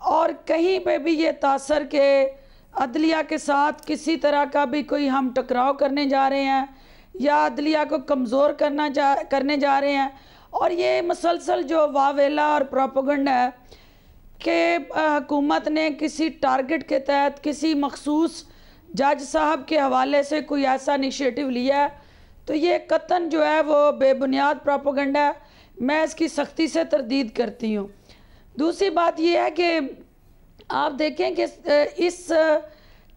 और कहीं पे भी ये तासर के अदलिया के साथ किसी तरह का भी कोई हम टकराव करने जा रहे हैं या अदलिया को कमज़ोर करने जा रहे हैं। और ये मसलसल जो वावेला और प्रोपेगेंडा है कि हुकूमत ने किसी टारगेट के तहत किसी मखसूस जज साहब के हवाले से कोई ऐसा इनिशिएटिव लिया है, तो ये कतन जो है वो बेबुनियाद प्रोपेगेंडा है। मैं इसकी सख्ती से तरदीद करती हूँ। दूसरी बात यह है कि आप देखें कि इस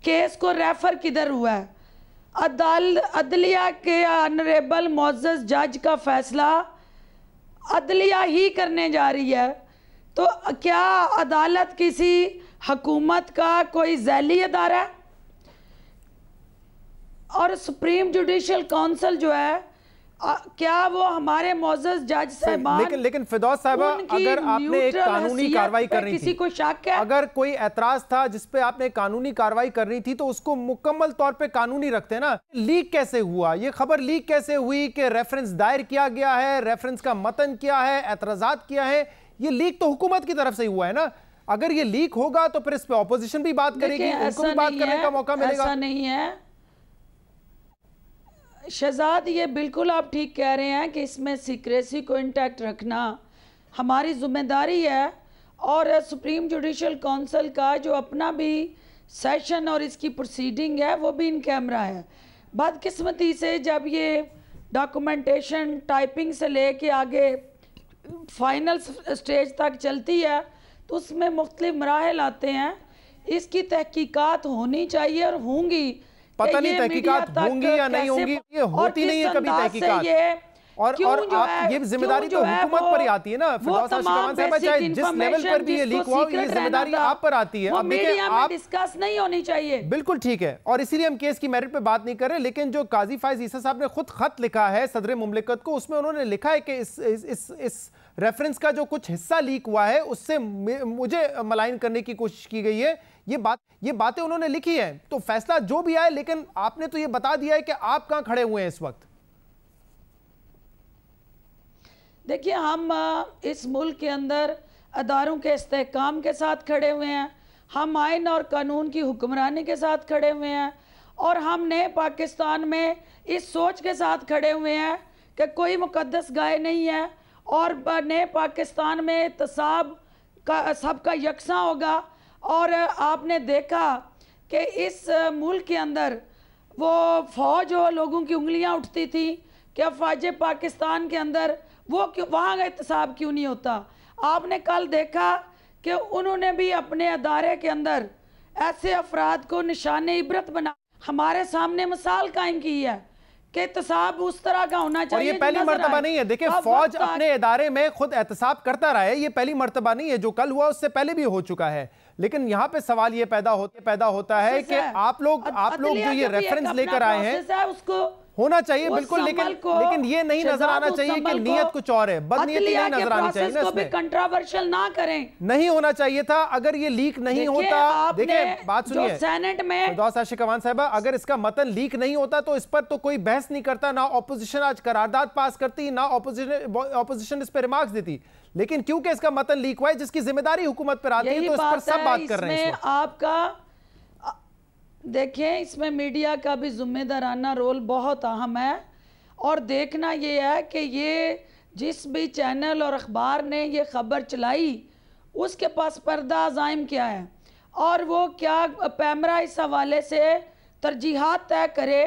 केस को रेफ़र किधर हुआ है। अदलिया के ऑनरेबल मुअज़्ज़ज़ जज का फ़ैसला अदलिया ही करने जा रही है, तो क्या अदालत किसी हुकूमत का कोई ज़ैली अदारा है? और सुप्रीम जुडिशल काउंसिल जो है क्या वो हमारे मुअज़्ज़ज़ जज साहबान, लेकिन फिरदौस साहिबा, अगर आपने एक कानूनी कार्रवाई करनी थी, किसी को शक है, अगर कोई एतराज था जिस पे आपने कानूनी कार्रवाई करनी थी, तो उसको मुकम्मल तौर पे कानूनी रखते ना। लीक कैसे हुआ, ये खबर लीक कैसे हुई कि रेफरेंस दायर किया गया है, रेफरेंस का मतन किया है, एतराजात किया है, ये लीक तो हुकूमत की तरफ से ही हुआ है ना। अगर ये लीक होगा तो फिर इस पे ऑपोजिशन भी बात करेगी, उनको भी बात करने का मौका मिलेगा। ऐसा नहीं है शहजाद, ये बिल्कुल आप ठीक कह रहे हैं कि इसमें सीक्रेसी को इंटैक्ट रखना हमारी जिम्मेदारी है, और सुप्रीम जुडिशल काउंसिल का जो अपना भी सेशन और इसकी प्रोसीडिंग है वो भी इन कैमरा है। बदकिस्मती से जब ये डॉक्यूमेंटेशन टाइपिंग से ले के आगे फाइनल स्टेज तक चलती है तो उसमें मुख्तलिफ मराहल आते हैं। इसकी तहकीकात होनी चाहिए और होंगी, पता नहीं तहकीकात होंगी या नहीं होंगी, ये होती नहीं है कभी तहकीकात। और आप ये जिम्मेदारी तो हुकूमत पर ही आती है ना फिरदौस आशिक अवान साहिबा, चाहे जिस लेवल पर भी ये लीक हुआ ये जिम्मेदारी आप पर आती है। अब देखिए, आप डिस्कस नहीं होनी चाहिए, बिल्कुल ठीक है, और इसीलिए हम केस की मेरिट पे बात नहीं कर रहे। लेकिन जो काजी फायज ईसा साहब ने खुद खत लिखा है सदर मुमलिकत को, उसमें उन्होंने लिखा है कि इस रेफरेंस का जो कुछ हिस्सा लीक हुआ है उससे मुझे मलाइन करने की कोशिश की गई है। ये बातें उन्होंने लिखी हैं। तो फैसला जो भी आए, लेकिन आपने तो ये बता दिया है कि आप कहां खड़े हुए हैं इस वक्त। देखिए, हम इस मुल्क के अंदर अदारों के इस्तेहकाम के साथ खड़े हुए हैं, हम आइन और कानून की हुक्मरानी के साथ खड़े हुए हैं, और हम नए पाकिस्तान में इस सोच के साथ खड़े हुए हैं कि कोई मुकद्दस गाय नहीं है, और नए पाकिस्तान में एहतसाब का सबका यकसा होगा। और आपने देखा कि इस मुल्क के अंदर वो फ़ौज और लोगों की उंगलियां उठती थी कि अफवाज पाकिस्तान के अंदर वो क्यों वहाँ एहतसाब क्यों नहीं होता। आपने कल देखा कि उन्होंने भी अपने अदारे के अंदर ऐसे अफराद को निशाने इबरत बना हमारे सामने मिसाल कायम की है कि एहतसाब उस तरह का होना चाहिए। और ये पहली मर्तबा नहीं है, देखिए फौज अपने इदारे में खुद एहतसाब करता रहा है, ये पहली मर्तबा नहीं है। जो कल हुआ उससे पहले भी हो चुका है। लेकिन यहाँ पे सवाल ये पैदा होता है कि आप लोग जो ये रेफरेंस लेकर आए हैं, उसको होना चाहिए बिल्कुल, लेकिन ये नहीं नजर आना चाहिए कि नीयत कुछ और है, बदनीयती नहीं नजर आनी चाहिए ना इसमें। कंट्रोवर्शियल ना करें, नहीं होना चाहिए था। अगर ये लीक नहीं होता, देखिए बात सुनिए सेनेट में फिरदौस आशिक अवान साहिबा, अगर इसका मतन लीक नहीं होता तो इस पर तो कोई बहस नहीं करता, ना ऑपोजिशन आज करारदाद पास करती, ना ऑपोजिशन इस पर रिमार्क्स देती। लेकिन क्योंकि इसका मतन लीक हुआ है, जिसकी जिम्मेदारी हुकूमत पर आती है, तो इस पर सब बात कर रहे हैं। आपका देखें, इसमें मीडिया का भी जिम्मेदाराना रोल बहुत अहम है, और देखना ये है कि ये जिस भी चैनल और अखबार ने ये खबर चलाई उसके पास पर्दा अज़ाइम क्या है, और वो क्या पैमरा इस हवाले से तरजीहात तय करे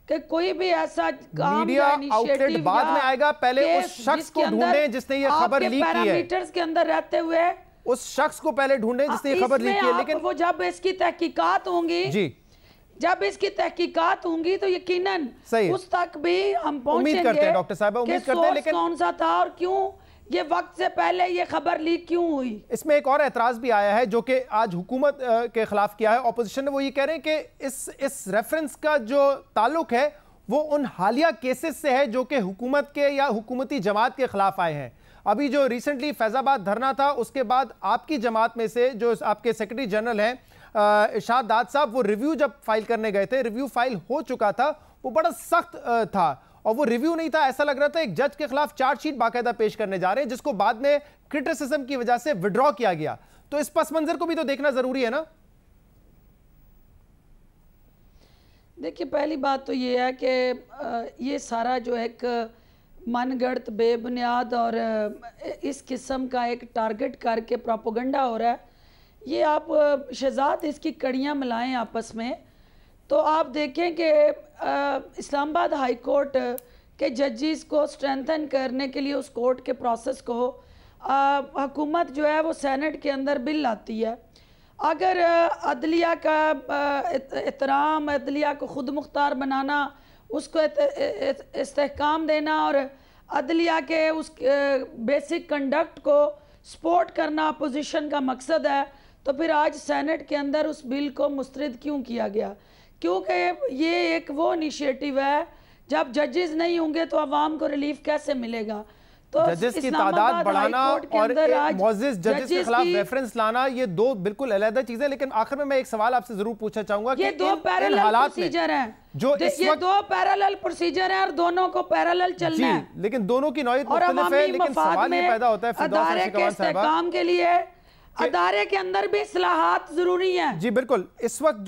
कि कोई भी ऐसा काम मीडिया आउटलेट बाद में आएगा, पहले उस शख्स को ढूंढें जिसने ये खबर लीक की है। पैरामीटर्स के अंदर रहते हुए उस शख्स को पहले ढूंढें जिसने ये खबर लीक की है। लेकिन वो जब इसकी तहकीकात होंगी जी, जब इसकी तहकीकात होंगी तो यकीनन उस तक भी हम पहुंचेंगे। उम्मीद करते हैं डॉक्टर साहब, उम्मीद करते हैं, लेकिन कौन सा था और क्यों ये वक्त से पहले ये खबर लीक क्यों हुई। इसमें एक और एतराज भी आया है जो कि आज हुकूमत के खिलाफ किया है ऑपोजिशन ने। वो ये कह रहे हैं कि इस रेफरेंस का जो ताल्लुक है वो उन हालिया केसेस से है जो कि हुकूमत के या हुकूमती जमात के खिलाफ आए हैं। अभी जो रिसेंटली फैजाबाद धरना था, उसके बाद आपकी जमात में से जो आपके सेक्रेटरी जनरल हैं इरशाद दाद साहब, वो रिव्यू जब फाइल करने गए थे, रिव्यू फाइल हो चुका था, वो बड़ा सख्त था, और वो रिव्यू नहीं था, ऐसा लग रहा था एक जज के खिलाफ चार्जशीट बाकायदा पेश करने जा रहे हैं, जिसको बाद में क्रिटिसिज्म की वजह से विड्रॉ किया गया। तो इस पस मंजर को भी तो देखना जरूरी है ना। देखिए, पहली बात तो ये है कि ये सारा जो एक मनगढ़ंत बेबुनियाद और इस किस्म का एक टारगेट करके प्रोपेगेंडा हो रहा है। ये आप शहजाद इसकी कड़ियाँ मिलाएं आपस में, तो आप देखें कि इस्लामाबाद हाई कोर्ट के जजेस को स्ट्रेंथन करने के लिए उस कोर्ट के प्रोसेस को हुकूमत जो है वो सेनेट के अंदर बिल लाती है। अगर अदलिया का एहतराम, अदलिया को खुद मुख्तार बनाना, उसको इस्तेहकाम देना और अदलिया के उस बेसिक कंडक्ट को सपोर्ट करना अपोजिशन का मकसद है, तो फिर आज सेनेट के अंदर उस बिल को मुस्तरद क्यों किया गया? क्योंकि ये एक वो इनिशिएटिव है, जब जजेस नहीं होंगे तो आवाम को रिलीफ कैसे मिलेगा? तो जजेस की तादाद बढ़ाना और मुअज़्ज़िज़ जजेस के खिलाफ रेफरेंस लाना, ये दो बिल्कुल अलग चीजें। लेकिन आखिर में मैं एक सवाल आपसे जरूर पूछना चाहूंगा कि ये दो पैरेलल प्रोसीजर हैं, जो ये दो पैरेलल प्रोसीजर हैं और दोनों को पैरेलल चलना है, लेकिन दोनों की नौइयत मुख्तलिफ है। लेकिन सवाल ये पैदा होता है अदारे के इस्तेहकाम के लिए अदारे के अंदर भी इस्लाहात जरूरी हैं। जी बिल्कुल। इस वक्त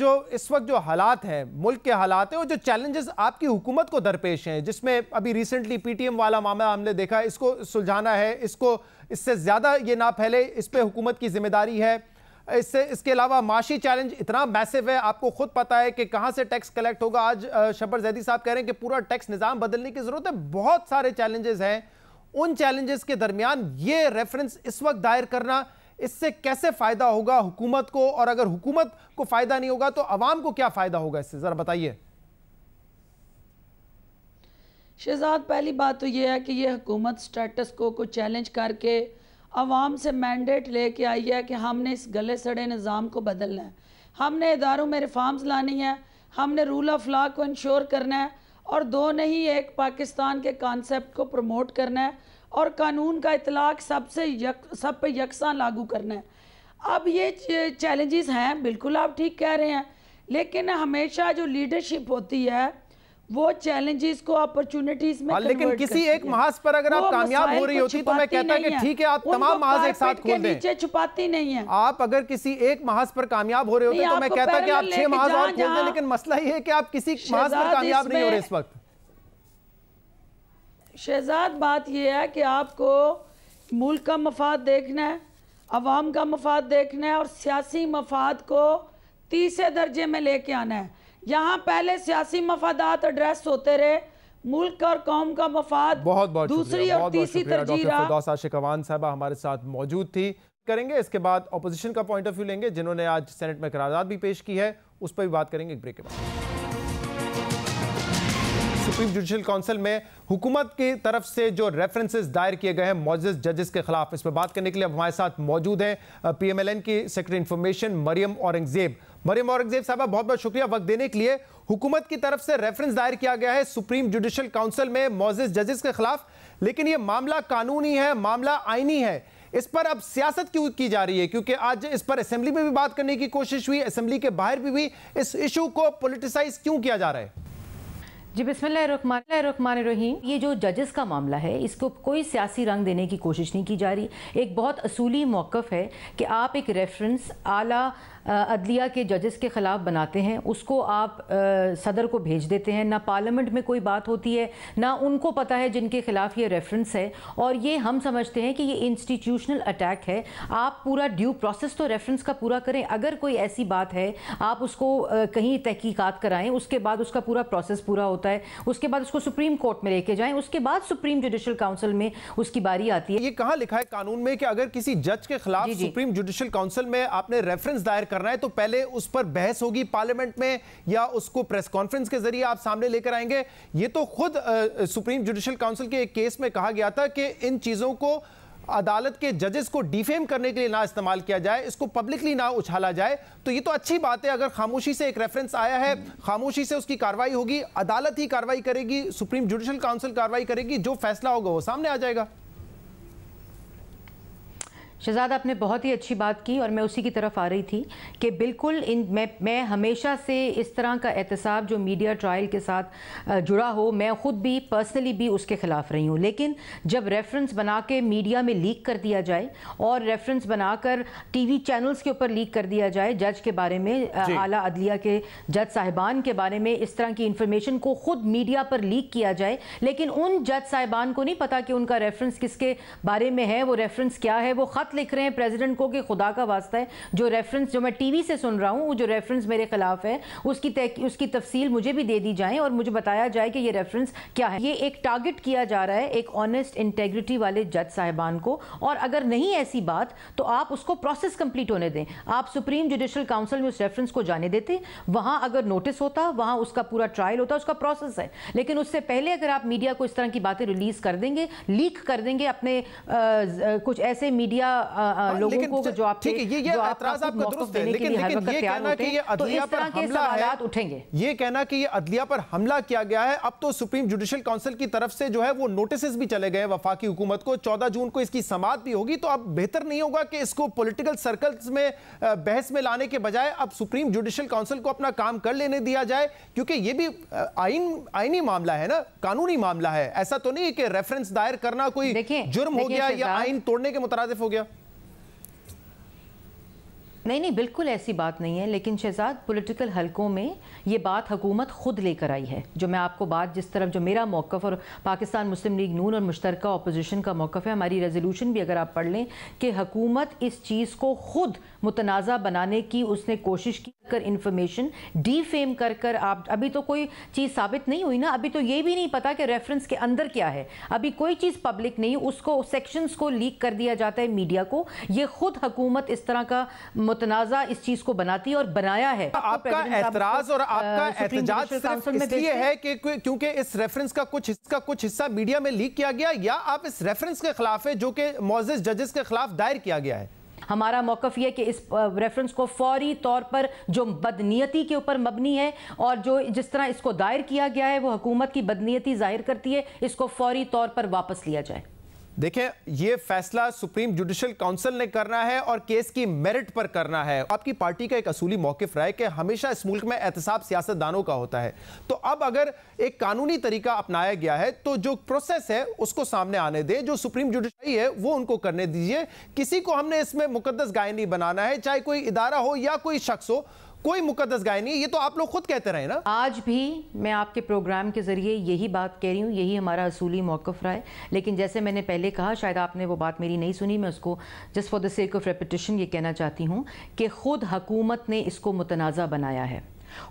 जो हालात हैं, मुल्क के हालात हैं, और जो चैलेंजेस आपकी हुकूमत को दरपेश हैं, जिसमें अभी रिसेंटली पीटीएम वाला मामला हमने देखा, इसको सुलझाना है, इससे ज्यादा ये ना फैले, इस पे हुकूमत की जिम्मेदारी है। इसके अलावा माशी चैलेंज इतना मैसिव है, आपको खुद पता है कि कहां से टैक्स कलेक्ट होगा। आज शब्बर जैदी साहब कह रहे हैं कि पूरा टैक्स निज़ाम बदलने की जरूरत है। बहुत सारे चैलेंजेस हैं। उन चैलेंजेस के दरमियान ये रेफरेंस इस वक्त दायर करना, इससे कैसे फायदा होगा हुकूमत को, और अगर हुकूमत को फायदा नहीं होगा तो अवाम को क्या फायदा होगा इससे, जरा बताइए। शहजाद, पहली बात तो यह है कि यह हुकूमत स्टेटस को चैलेंज करके अवाम से मैंडेट लेके आई है कि हमने इस गले सड़े निज़ाम को बदलना है, हमने इदारों में रिफॉर्म्स लानी है, हमने रूल ऑफ लॉ को इंश्योर करना है, और दो नहीं एक पाकिस्तान के कॉन्सेप्ट को प्रमोट करना है, और कानून का इतलाक सब पे यकसां लागू करना है। अब ये चैलेंजेस हैं, बिल्कुल आप ठीक कह रहे हैं, लेकिन हमेशा जो लीडरशिप होती है वो चैलेंजेस को अपॉर्चुनिटीज में लेकिन किसी एक महाज पर अगर आप कामयाब हो रही होती तो मैं कहता कि ठीक है, आप तमाम महाज एक साथ खोल दें। नीचे छुपाती नहीं है। आप अगर किसी एक महाज पर कामयाब हो रहे होते तो मैं कहता कि आप 6 महाज और खोल दें, लेकिन मसला ये है कि आप किसी महाज पर कामयाब नहीं हो रहे इस वक्त। शहजाद, बात यह है कि आपको मुल्क का मफाद देखना है, अवाम का मफाद देखना है, और सियासी मफाद को तीसरे दर्जे में लेके आना है। यहाँ पहले सियासी मफादात एड्रेस होते रहे, मुल्क और कौम का मफाद दूसरी और तीसरी तरजीह रहा। फिरदौस आशिक अवान साहबा हमारे साथ मौजूद थी। करेंगे इसके बाद ऑपोजिशन का पॉइंट ऑफ व्यू लेंगे, जिन्होंने आज सेनेट में करारदाद भी पेश की है, उस पर भी बात करेंगे एक ब्रेक के बाद। सुप्रीम जुडिशल काउंसिल में हुकूमत की तरफ से जो रेफरेंसेस दायर किए गए हैं मौजूद जजेस के खिलाफ, इस पर बात करने के लिए अब हमारे साथ मौजूद हैं PMLN की सेक्रेटरी इंफॉर्मेशन मरियम औरंगजेब। मरियम औरंगजेब साहबा, बहुत बहुत शुक्रिया वक्त देने के लिए। हुकूमत की तरफ से रेफरेंस दायर किया गया है सुप्रीम जुडिशल काउंसिल में मौजूद जजेस के खिलाफ, लेकिन यह मामला कानूनी है, मामला आईनी है। इस पर अब सियासत क्यों की जा रही है? क्योंकि आज इस पर असेंबली में भी बात करने की कोशिश हुई, असेंबली के बाहर भी हुई। इस इशू को पॉलिटिसाइज क्यों किया जा रहा है? जी बिस्मिल्लाहिर्रहमानिर्रहीम। ये जो जजेस का मामला है, इसको कोई सियासी रंग देने की कोशिश नहीं की जा रही। एक बहुत असूली मौक़िफ़ है कि आप एक रेफरेंस आला अदलिया के जजेस के ख़िलाफ़ बनाते हैं, उसको आप सदर को भेज देते हैं। ना पार्लियामेंट में कोई बात होती है, ना उनको पता है जिनके ख़िलाफ़ ये रेफरेंस है, और ये हम समझते हैं कि ये इंस्टीट्यूशनल अटैक है। आप पूरा ड्यू प्रोसेस तो रेफरेंस का पूरा करें। अगर कोई ऐसी बात है, आप उसको कहीं तहकीकात कराएं, उसके बाद उसका पूरा प्रोसेस पूरा होता है, उसके बाद उसको सुप्रीम कोर्ट में लेके जाएं, उसके बाद सुप्रीम जुडिशल काउंसिल में उसकी बारी आती है। ये कहाँ लिखा है कानून में कि अगर किसी जज के खिलाफ सुप्रीम जुडिशल काउंसिल में आपने रेफरेंस दायर करना है तो पहले उस पर बहस होगी पार्लियामेंट में, या उसको प्रेस कॉन्फ्रेंस के जरिए आप सामने लेकर आएंगे? ये तो खुद सुप्रीम जुडिशल काउंसिल के एक केस में कहा गया था कि इन चीजों को अदालत के जजेस को डिफेम करने के लिए ना इस्तेमाल किया जाए, इसको पब्लिकली ना उछाला जाए। तो ये तो अच्छी बात है, अगर खामोशी से एक रेफरेंस आया है, खामोशी से उसकी कार्रवाई होगी, अदालत ही कार्रवाई करेगी, सुप्रीम जुडिशल काउंसिल कार्रवाई करेगी, जो फैसला होगा वो सामने आ जाएगा। शहजाद, आपने बहुत ही अच्छी बात की और मैं उसी की तरफ आ रही थी कि बिल्कुल मैं हमेशा से इस तरह का एहतसाब जो मीडिया ट्रायल के साथ जुड़ा हो, मैं ख़ुद भी पर्सनली भी उसके ख़िलाफ़ रही हूँ। लेकिन जब रेफरेंस बना के मीडिया में लीक कर दिया जाए और रेफरेंस बनाकर TV चैनल्स के ऊपर लीक कर दिया जाए जज के बारे में, आला अदलिया के जज साहिबान के बारे में, इस तरह की इंफॉर्मेशन को ख़ुद मीडिया पर लीक किया जाए, लेकिन उन जज साहिबान को नहीं पता कि उनका रेफरेंस किसके बारे में है, वो रेफरेंस क्या है। वो ख़त लिख रहे हैं प्रेसिडेंट को कि खुदा का वास्ता है, जो रेफरेंस जो मैं टीवी से सुन रहा हूं, जो रेफरेंस मेरे खिलाफ है, उसकी तफसील मुझे भी दे दी जाए और मुझे बताया जाए कि ये रेफरेंस क्या है। ये एक टारगेट किया जा रहा है एक ऑनेस्ट इंटेग्रिटी वाले जज साहिबान को। और अगर नहीं ऐसी बात तो आप उसको प्रोसेस कंप्लीट होने दें। आप सुप्रीम जुडिशल काउंसिल में उस रेफरेंस को जाने देते, वहां अगर नोटिस होता, वहां उसका पूरा ट्रायल होता, उसका प्रोसेस है। लेकिन उससे पहले अगर आप मीडिया को इस तरह की बातें रिलीज कर देंगे, लीक कर देंगे अपने कुछ ऐसे मीडिया लोगों को जो आपके ये एतराज आपका दुरुस्त है, लेकिन ये कहना कि ये अदलिया पर हमला है, उठेंगे। ये कहना कि ये अदलिया पर हमला किया गया है, अब तो सुप्रीम जुडिशल काउंसिल की तरफ से जो है वो नोटिस भी चले गए वफाकी हुकूमत को, 14 जून को इसकी समाअत भी होगी। तो अब बेहतर नहीं होगा कि इसको पॉलिटिकल सर्कल्स में बहस में लाने के बजाय अब सुप्रीम जुडिशल काउंसिल को अपना काम कर लेने दिया जाए? क्योंकि ये भी आईनी मामला है ना, कानूनी मामला है। ऐसा तो नहीं है कि रेफरेंस दायर करना कोई जुर्म हो गया या आईन तोड़ने के मुताबिक हो गया। नहीं, बिल्कुल ऐसी बात नहीं है। लेकिन शहजाद, पॉलिटिकल हलकों में ये बात हुकूमत खुद लेकर आई है। जो मैं आपको बात जिस तरफ जो मेरा मौक़िफ़ और पाकिस्तान मुस्लिम लीग नून और मुश्तरका अपोजिशन का मौक़िफ़ है, हमारी रेजोल्यूशन भी अगर आप पढ़ लें कि हुकूमत इस चीज़ को खुद मुतनाज़ा बनाने की उसने कोशिश की, कर इंफॉर्मेशन डीफेम कर आप, अभी तो कोई चीज़ साबित नहीं हुई ना, अभी तो ये भी नहीं पता कि रेफरेंस के अंदर क्या है, अभी कोई चीज़ पब्लिक नहीं, उसको सेक्शंस को लीक कर दिया जाता है मीडिया को। ये खुद हुकूमत इस तरह का मुतनाज़ा इस चीज़ को बनाती और बनाया है। आपका एतराज़ और आपका एहतजाज सिर्फ इसलिए है कि क्योंकि इस रेफरेंस का कुछ हिस्सा मीडिया में लीक किया गया, या आप इस रेफरेंस के खिलाफ है जो कि मौजूद जजेस के खिलाफ दायर किया गया है? हमारा मौक़िफ़ यह कि इस रेफरेंस को फौरी तौर पर जो बदनीयती के ऊपर मबनी है और जो जिस तरह इसको दायर किया गया है वो हुकूमत की बदनीयती जाहिर करती है, इसको फौरी तौर पर वापस लिया जाए। देखें, ये फैसला सुप्रीम जुडिशल काउंसिल ने करना है और केस की मेरिट पर करना है। आपकी पार्टी का एक असूली मौकिफ रहा है कि हमेशा इस मुल्क में एहतसाब सियासतदानों का होता है। तो अब अगर एक कानूनी तरीका अपनाया गया है तो जो प्रोसेस है उसको सामने आने दें, जो सुप्रीम जुडिशरी है वो उनको करने दीजिए। किसी को हमने इसमें मुकद्दस गाय नहीं बनाना है, चाहे कोई इदारा हो या कोई शख्स हो, कोई मुकद्दस गाय नहीं। ये तो आप लोग खुद कहते रहे ना। आज भी मैं आपके प्रोग्राम के जरिए यही बात कह रही हूँ, यही हमारा असूली मौक़िफ़ रहा है। लेकिन जैसे मैंने पहले कहा, शायद आपने वो बात मेरी नहीं सुनी, मैं उसको just for the sake of repetition ये कहना चाहती हूँ कि ख़ुद हुकूमत ने इसको मुतनाज़ा बनाया है।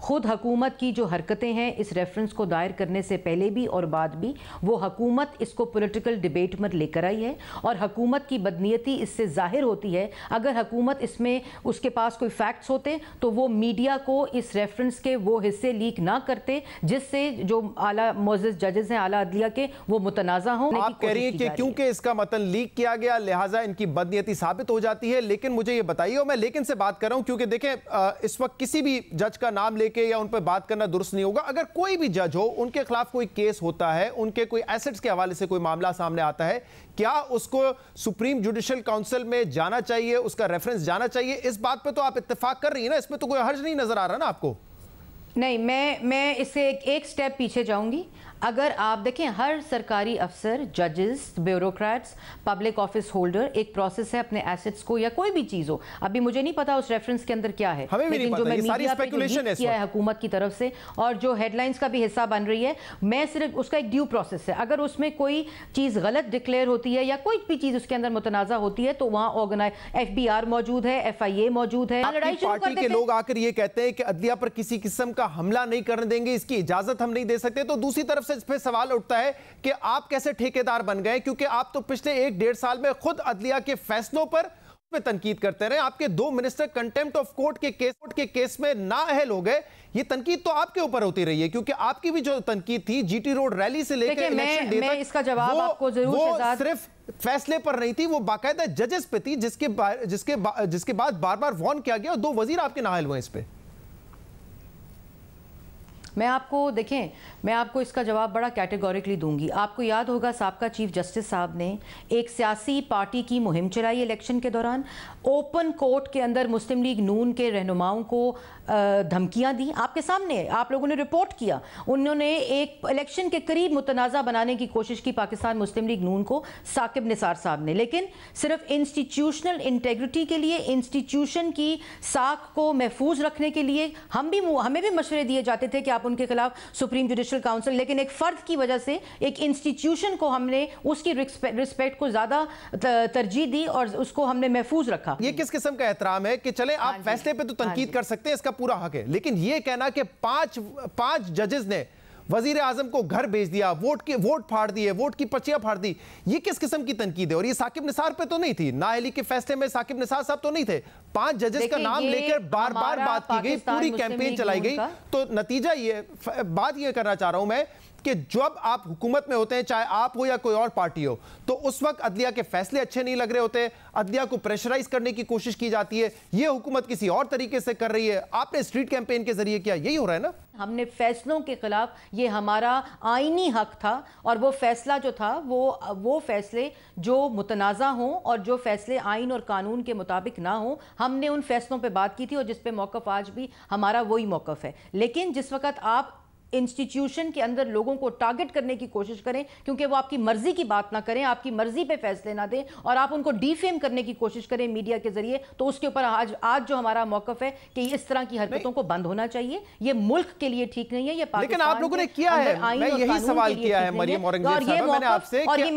खुद हुकूमत की जो हरकतें हैं इस रेफरेंस को दायर करने से पहले भी और बाद भी, वो हुकूमत इसको पॉलिटिकल डिबेट में लेकर आई है और हुकूमत की बदनीयती इससे जाहिर होती है। अगर हुकूमत इसमें उसके पास कोई फैक्ट्स होते तो वो मीडिया को इस रेफरेंस के वो हिस्से लीक ना करते जिससे जो आला मोअज़्ज़ज़ जजेस हैं आला अदलिया के वो मुतनाज़ा हों। आप कह रही हैं कि क्योंकि इसका मतन लीक किया गया लिहाजा इनकी बदनीयती साबित हो जाती है, लेकिन मुझे ये बताइए, और मैं लेकिन से बात कर रहा हूं क्योंकि देखें इस वक्त किसी भी जज का नाम लेके या उन पर बात करना दुरुस्त नहीं होगा। अगर कोई भी जज हो, उनके खिलाफ कोई केस होता है, उनके कोई एसेट्स के हवाले से कोई मामला सामने आता है, क्या उसको सुप्रीम जुडिशियल काउंसिल में जाना चाहिए, उसका रेफरेंस जाना चाहिए? इस बात पे तो आप इत्तेफाक कर रही है ना, इसमें तो कोई हर्ज नहीं नजर आ रहा ना आपको? नहीं, मैं इससे एक स्टेप पीछे जाऊंगी। अगर आप देखें हर सरकारी अफसर, जजेस, ब्यूरोक्रेट्स, पब्लिक ऑफिस होल्डर, एक प्रोसेस है अपने एसेट्स को या कोई भी चीज़ हो, अभी मुझे नहीं पता उस रेफरेंस के अंदर क्या है, लेकिन जो मैं मीडिया पे जो किया है हुकूमत की तरफ से और जो हेडलाइंस का भी हिस्सा बन रही है, मैं सिर्फ उसका एक ड्यू प्रोसेस है। अगर उसमें कोई चीज़ गलत डिक्लेयर होती है या कोई भी चीज़ उसके अंदर मुतनाज़ा होती है तो वहाँ ऑर्गेनाइज FBI मौजूद है, FIA मौजूद है। लड़ाई पार्टी के लोग आकर ये कहते हैं कि अदलिया पर किसी किस्म का हमला नहीं करने देंगे, इसकी इजाजत हम नहीं दे सकते, तो दूसरी तरफ इस पे सवाल उठता है कि आप कैसे ठेकेदार बन गए, क्योंकि आप तो पिछले 1-1.5 साल में खुद अदलिया के फैसलों पर तनकीद करते रहे। आपके 2 मिनिस्टर कंटेम्प्ट ऑफ कोर्ट के केस में नाअहल हो गए। ये तनकीद तो आपके ऊपर होती रही है, क्योंकि आपकी भी जो तनकीद थी GT रोड रैली से लेकर इलेक्शन डे तक, इसका जवाब आपको जरूर वो सिर्फ फैसले पर नहीं थी, वो बाकायदा जजेस पे थी, जिसके बाद बार-बार वार्न किया गया और 2 वजीर आपके नाअहल हुए इस पे। मैं आपको इसका जवाब बड़ा कैटेगोरिकली दूंगी। आपको याद होगा साबका चीफ जस्टिस साहब ने एक सियासी पार्टी की मुहिम चलाई इलेक्शन के दौरान, ओपन कोर्ट के अंदर मुस्लिम लीग नून के रहनुमाओं को धमकियां दी, आपके सामने आप लोगों ने रिपोर्ट किया। उन्होंने एक इलेक्शन के करीब मुतनाज़ा बनाने की कोशिश की पाकिस्तान मुस्लिम लीग नून को, साकिब निसार साहब ने, लेकिन सिर्फ इंस्टीट्यूशनल इंटेग्रिटी के लिए, इंस्टीट्यूशन की साख को महफूज रखने के लिए हमें भी मशवरे दिए जाते थे कि आप उनके खिलाफ सुप्रीम जुडिशियल काउंसिल, लेकिन एक फर्द की वजह से एक इंस्टीट्यूशन को हमने उसकी रिस्पेक्ट को ज्यादा तरजीह दी और उसको हमने महफूज रखा। ये किस किस्म का एहतराम है कि चले आप फैसले पे तो तनकीद कर सकते हैं, इसका पूरा हक है, लेकिन ये कहना कि पांच जजेस ने वजीर आजम को घर भेज दिया, वोट फाड़ दिए, वोट की पर्चियां फाड़ दी, ये किस किस्म की तनकीद है? और ये साकिब निसार पे तो नहीं थी, नाअहली के फैसले में साकिब निसार साहब तो नहीं थे। 5 जजेस का नाम लेकर बार बार बात की गई, पूरी कैंपेन चलाई गई। तो नतीजा ये, बात ये करना चाह रहा हूं मैं कि जब आप हुकूमत में होते हैं, चाहे आप हो या कोई और पार्टी हो, तो उस वक्त अदलिया के फैसले अच्छे नहीं लग रहे होते, अदलिया को प्रेशराइज करने की कोशिश की जाती है। ये हुकूमत किसी और तरीके से कर रही है, आपने स्ट्रीट कैंपेन के जरिए किया, यही हो रहा है ना? हमने फैसलों के खिलाफ, ये हमारा आईनी हक था और वो फैसला जो था वो फैसले जो मुतनाज़ा हों और जो फैसले आइन और कानून के मुताबिक ना हों, हमने उन फैसलों पे बात की थी और जिस पे मौक़िफ़ आज भी हमारा वही मौक़िफ़ है। लेकिन जिस वक़्त आप इंस्टीट्यूशन के अंदर लोगों को टारगेट करने की कोशिश करें क्योंकि वो आपकी मर्जी की बात ना करें, आपकी मर्जी पे फैसले ना दें और आप उनको डिफेम करने की कोशिश करें मीडिया के जरिए, तो उसके ऊपर आज जो हमारा मौक़िफ़ है कि इस तरह की हरकतों को बंद होना चाहिए। ये मुल्क के लिए ठीक नहीं है, ये पाकिस्तान, लेकिन आप लोगों ने किया है, मैं यही सवाल किया है मरियम औरंगजेब साहब, मैंने आपसे कि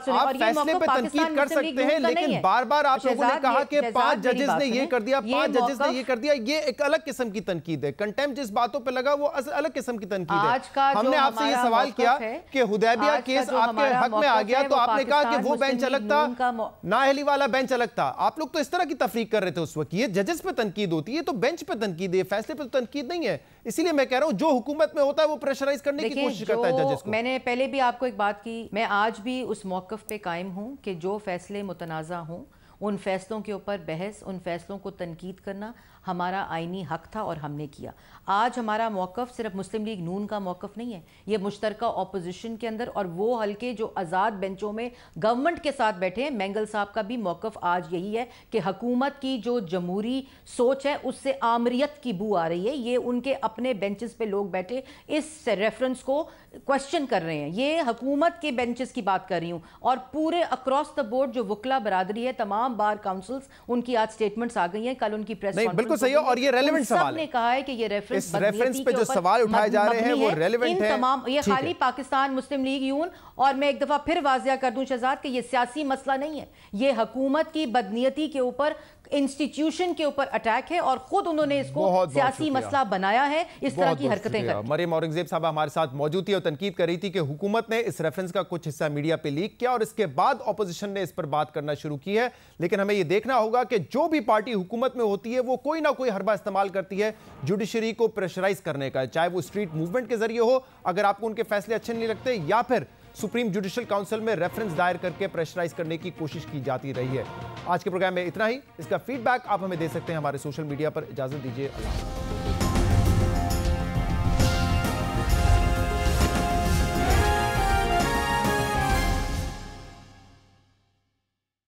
आप फैसले पे तनकीद कर सकते हैं, लेकिन बार बार आप लोगों ने कहा कि 5 जजेस ने ये कर दिया, 5 जजेस ने ये कर दिया, ये एक अलग किस्म की तनकीद है। कंटेम्प्ट जिस बातों पे लगा वो अलग किस्म की तनकीद है। हमने आपसे ये सवाल किया कि हुदैबिया केस आपके हक में आ गया तो आपने कहा कि वो बेंच अलग था, नाअहली वाला बेंच अलग था। आप लोग तो इस तरह की तफरीक कर रहे थे उस वक्त। ये जजेस पे तनकीद होती है तो बेंच पे तनकीद है, फैसले पे तो तनकीद नहीं है। इसीलिए मैं कह रहा हूं जो हुकूमत में होता है वो प्रेशराइज करने की कोशिश करता है जजेस को। मैंने पहले भी आपको एक बात की, मैं आज भी उस मौक़िफ़ पे कायम हूं कि जो फैसले मुतनाज़ा हों उन फैसलों के ऊपर बहस, उन फैसलों को तनकीद करना हमारा आईनी हक था और हमने किया। आज हमारा मौक़िफ़ सिर्फ मुस्लिम लीग नून का मौक़िफ़ नहीं है, ये मुश्तरका अपोजिशन के अंदर और वो हल्के जो आज़ाद बेंचों में गवर्नमेंट के साथ बैठे हैं, मैंगल साहब का भी मौक़िफ़ आज यही है कि हुकूमत की जो जमहूरी सोच है उससे आमरियत की बू आ रही है। ये उनके अपने बेंचेस पे लोग बैठे इस रेफरेंस को क्वेश्चन कर रहे हैं। ये हुकूमत के बेंचेस की बात कर रही हूँ और पूरे अक्रॉस द बोर्ड जो वकला बरादरी है, तमाम बार काउंसिल्स, उनकी आज स्टेटमेंट्स आ गई हैं, कल उनकी प्रेस कॉन्फ्रेंस सही है और ये रेलेवेंट सवाल है। ने कहा है कि ये रेफरेंस पे जो सवाल उठाए जा रहे हैं वो रेलेवेंट है। तमाम ये खाली पाकिस्तान मुस्लिम लीग यून, और मैं एक दफा फिर वाजिया कर दूं शहजाद कि ये सियासी मसला नहीं है, ये हुकूमत की बदनीयती के ऊपर इंस्टीट्यूशन के ऊपर अटैक है और खुद उन्होंने इसको सियासी मसला बनाया है इस तरह की हरकतें कर। मरियम औरंगजेब साहब हमारे साथ मौजूद थी और तनकीद कर रही थी कि हुकूमत ने इस रेफरेंस का कुछ हिस्सा मीडिया पे लीक किया और इसके बाद ऑपोजिशन ने इस पर बात करना शुरू की है। लेकिन हमें यह देखना होगा कि जो भी पार्टी हुकूमत में होती है वो कोई ना कोई हरबा इस्तेमाल करती है जुडिशरी को प्रेशराइज करने का, चाहे वो स्ट्रीट मूवमेंट के जरिए हो अगर आपको उनके फैसले अच्छे नहीं लगते, या फिर सुप्रीम जुडिशियल काउंसिल में रेफरेंस दायर करके प्रेशराइज करने की कोशिश की जाती रही है। आज के प्रोग्राम में इतना ही। इसका फीडबैक आप हमें दे सकते हैं हमारे सोशल मीडिया पर। इजाजत दीजिए, अल्लाह।